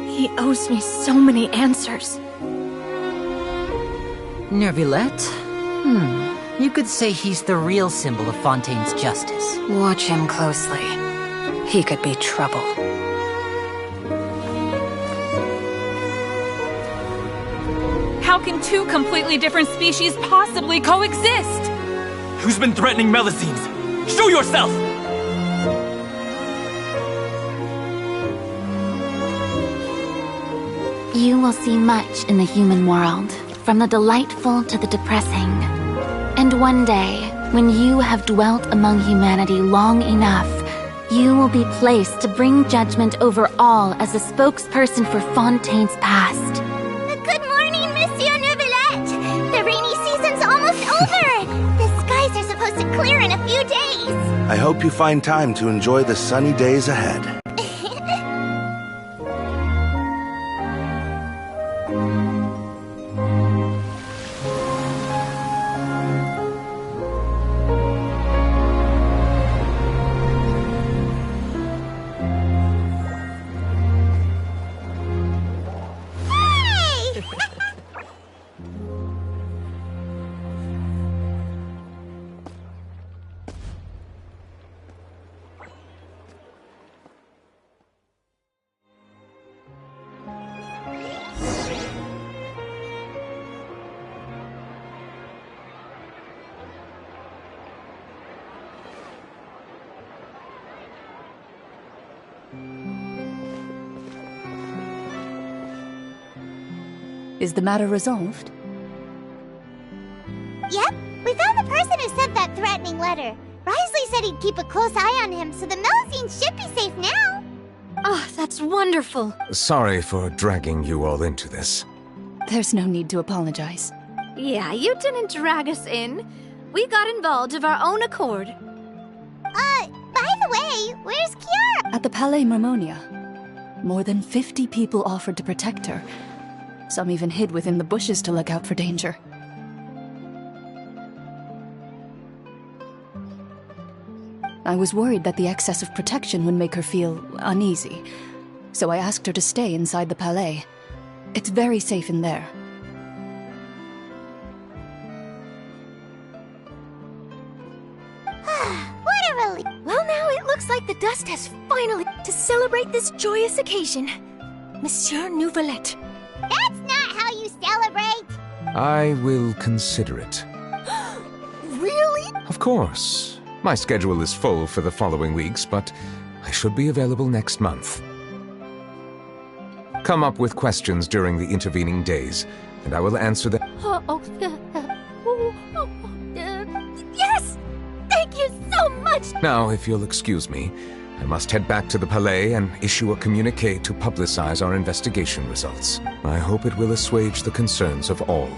He owes me so many answers. Neuvillette? You could say he's the real symbol of Fontaine's justice. Watch him closely. He could be trouble. How can two completely different species possibly coexist? Who's been threatening Melusines? Show yourself! You will see much in the human world, from the delightful to the depressing. And one day, when you have dwelt among humanity long enough, you will be placed to bring judgment over all as a spokesperson for Fontaine's past. Good morning, Monsieur Neuvillette! The rainy season's almost over! The skies are supposed to clear in a few days! I hope you find time to enjoy the sunny days ahead. Is the matter resolved? Yep, we found the person who sent that threatening letter. Risley said he'd keep a close eye on him, so the Melusines should be safe now. Oh, that's wonderful. Sorry for dragging you all into this. There's no need to apologize. Yeah, you didn't drag us in. We got involved of our own accord. By the way, where's Kiara? At the Palais Mermonia, more than 50 people offered to protect her. Some even hid within the bushes to look out for danger. I was worried that the excess of protection would make her feel uneasy, so I asked her to stay inside the Palais. It's very safe in there. What a relief. Well, now it looks like the dust has finally to celebrate this joyous occasion. Monsieur Nouvelette. That's not how you celebrate. I will consider it. Really? Of course. My schedule is full for the following weeks, but I should be available next month. Come up with questions during the intervening days, and I will answer them. Yes! Thank you so much! Now, if you'll excuse me, I must head back to the Palais and issue a communique to publicize our investigation results. I hope it will assuage the concerns of all.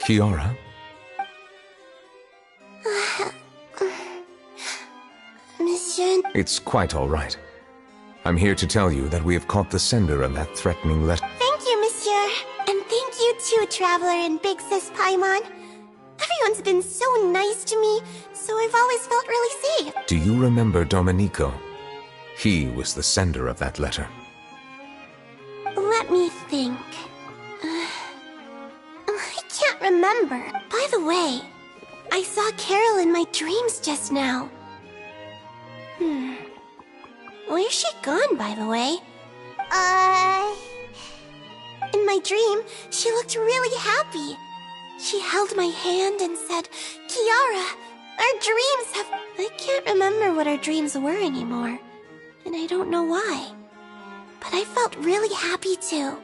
Kiara? Monsieur... It's quite all right. I'm here to tell you that we have caught the sender of that threatening letter. Thank you, Monsieur. And thank you too, Traveler and Big Sis Paimon. Everyone's been so nice to me, so I've always felt really safe. Do you remember Domenico? He was the sender of that letter. Let me think. I can't remember. By the way, I saw Carol in my dreams just now. Where's she gone, by the way? In my dream, she looked really happy. She held my hand and said, Kiara, our dreams have... I can't remember what our dreams were anymore. And I don't know why. But I felt really happy too.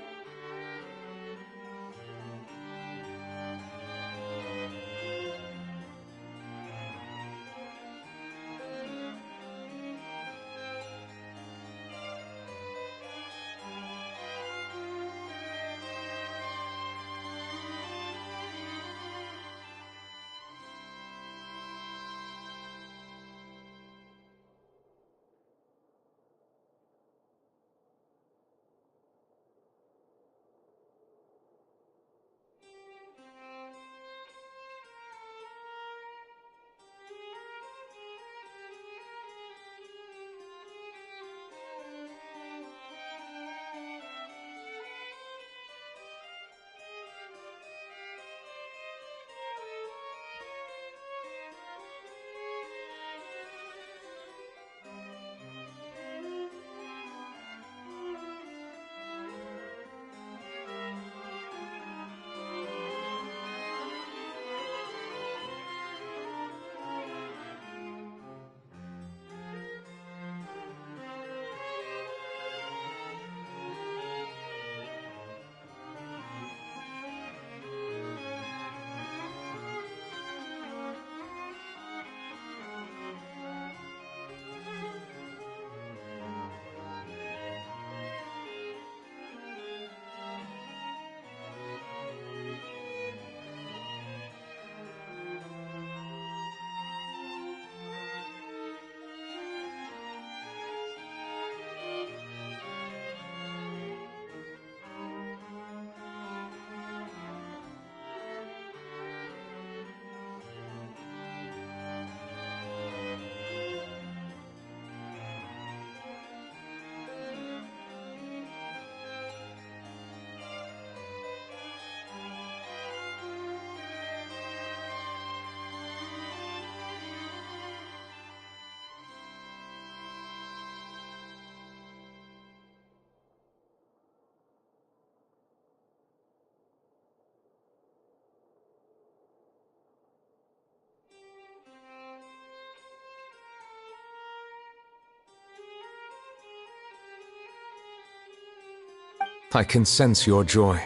I can sense your joy.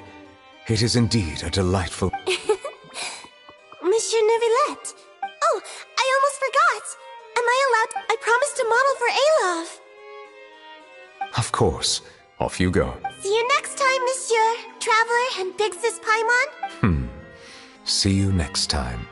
It is indeed a delightful... Monsieur Neuvillette. Oh, I almost forgot. Am I allowed... I promised to model for Alov. Of course. Off you go. See you next time, Monsieur. Traveler and Big Sis Paimon. See you next time.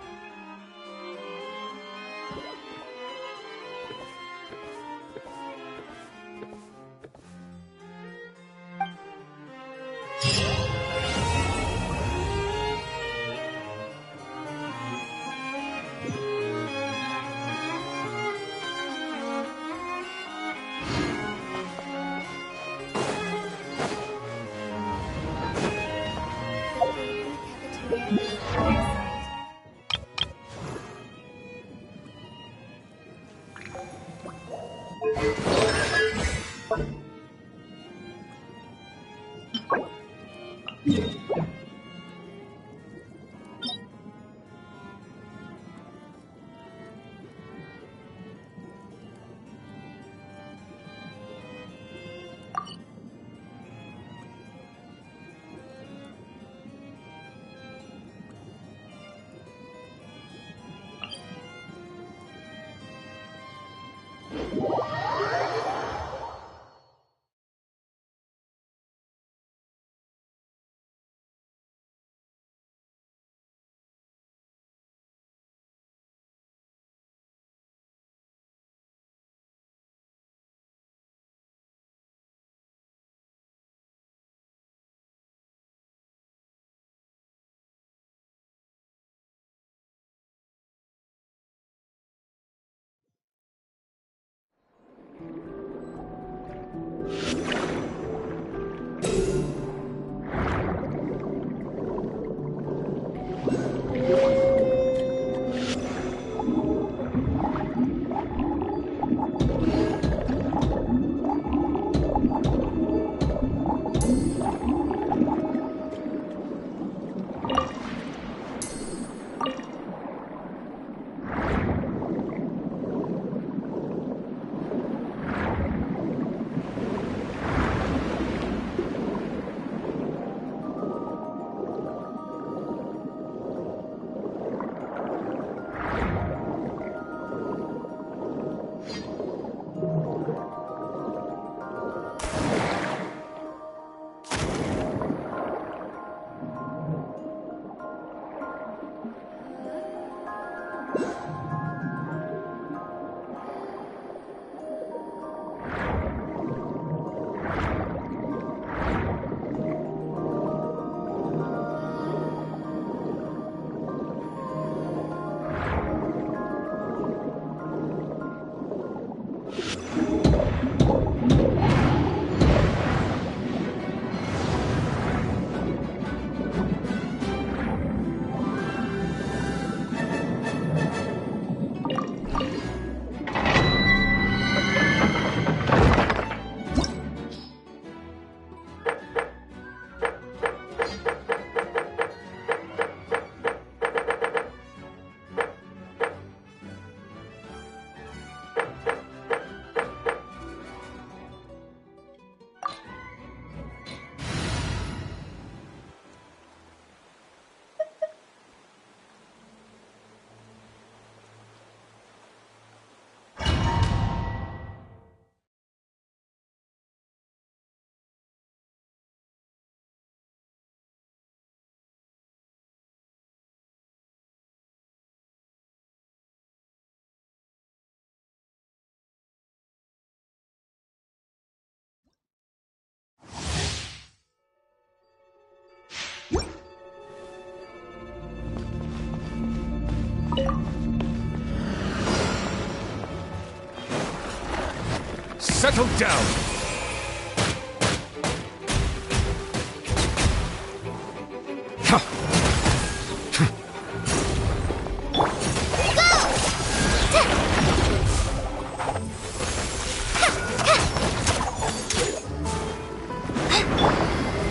Settle down!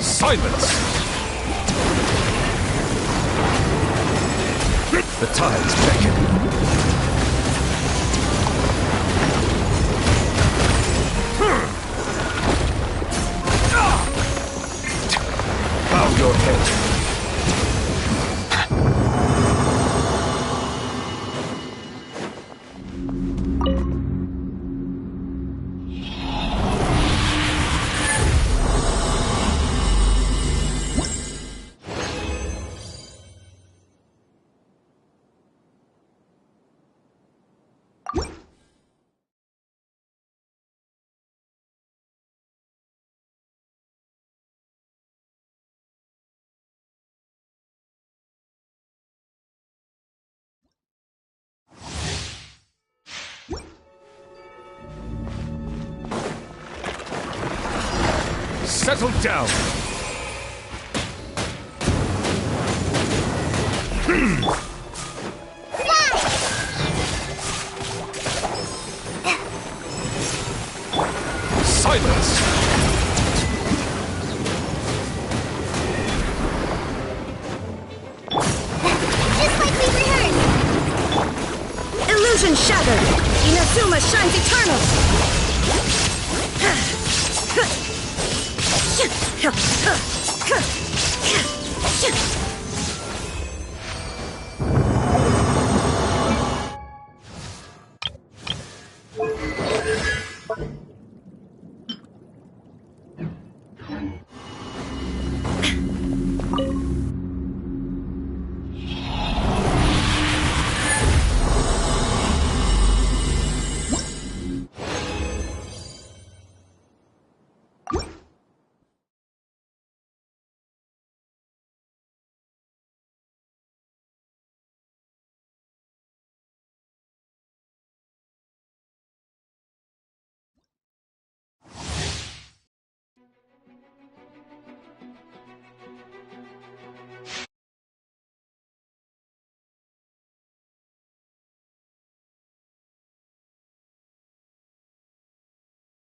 Silence! The tides beckon. Settle down! Silence! Just like we rehearsed! Illusion shattered! Inazuma shines eternal!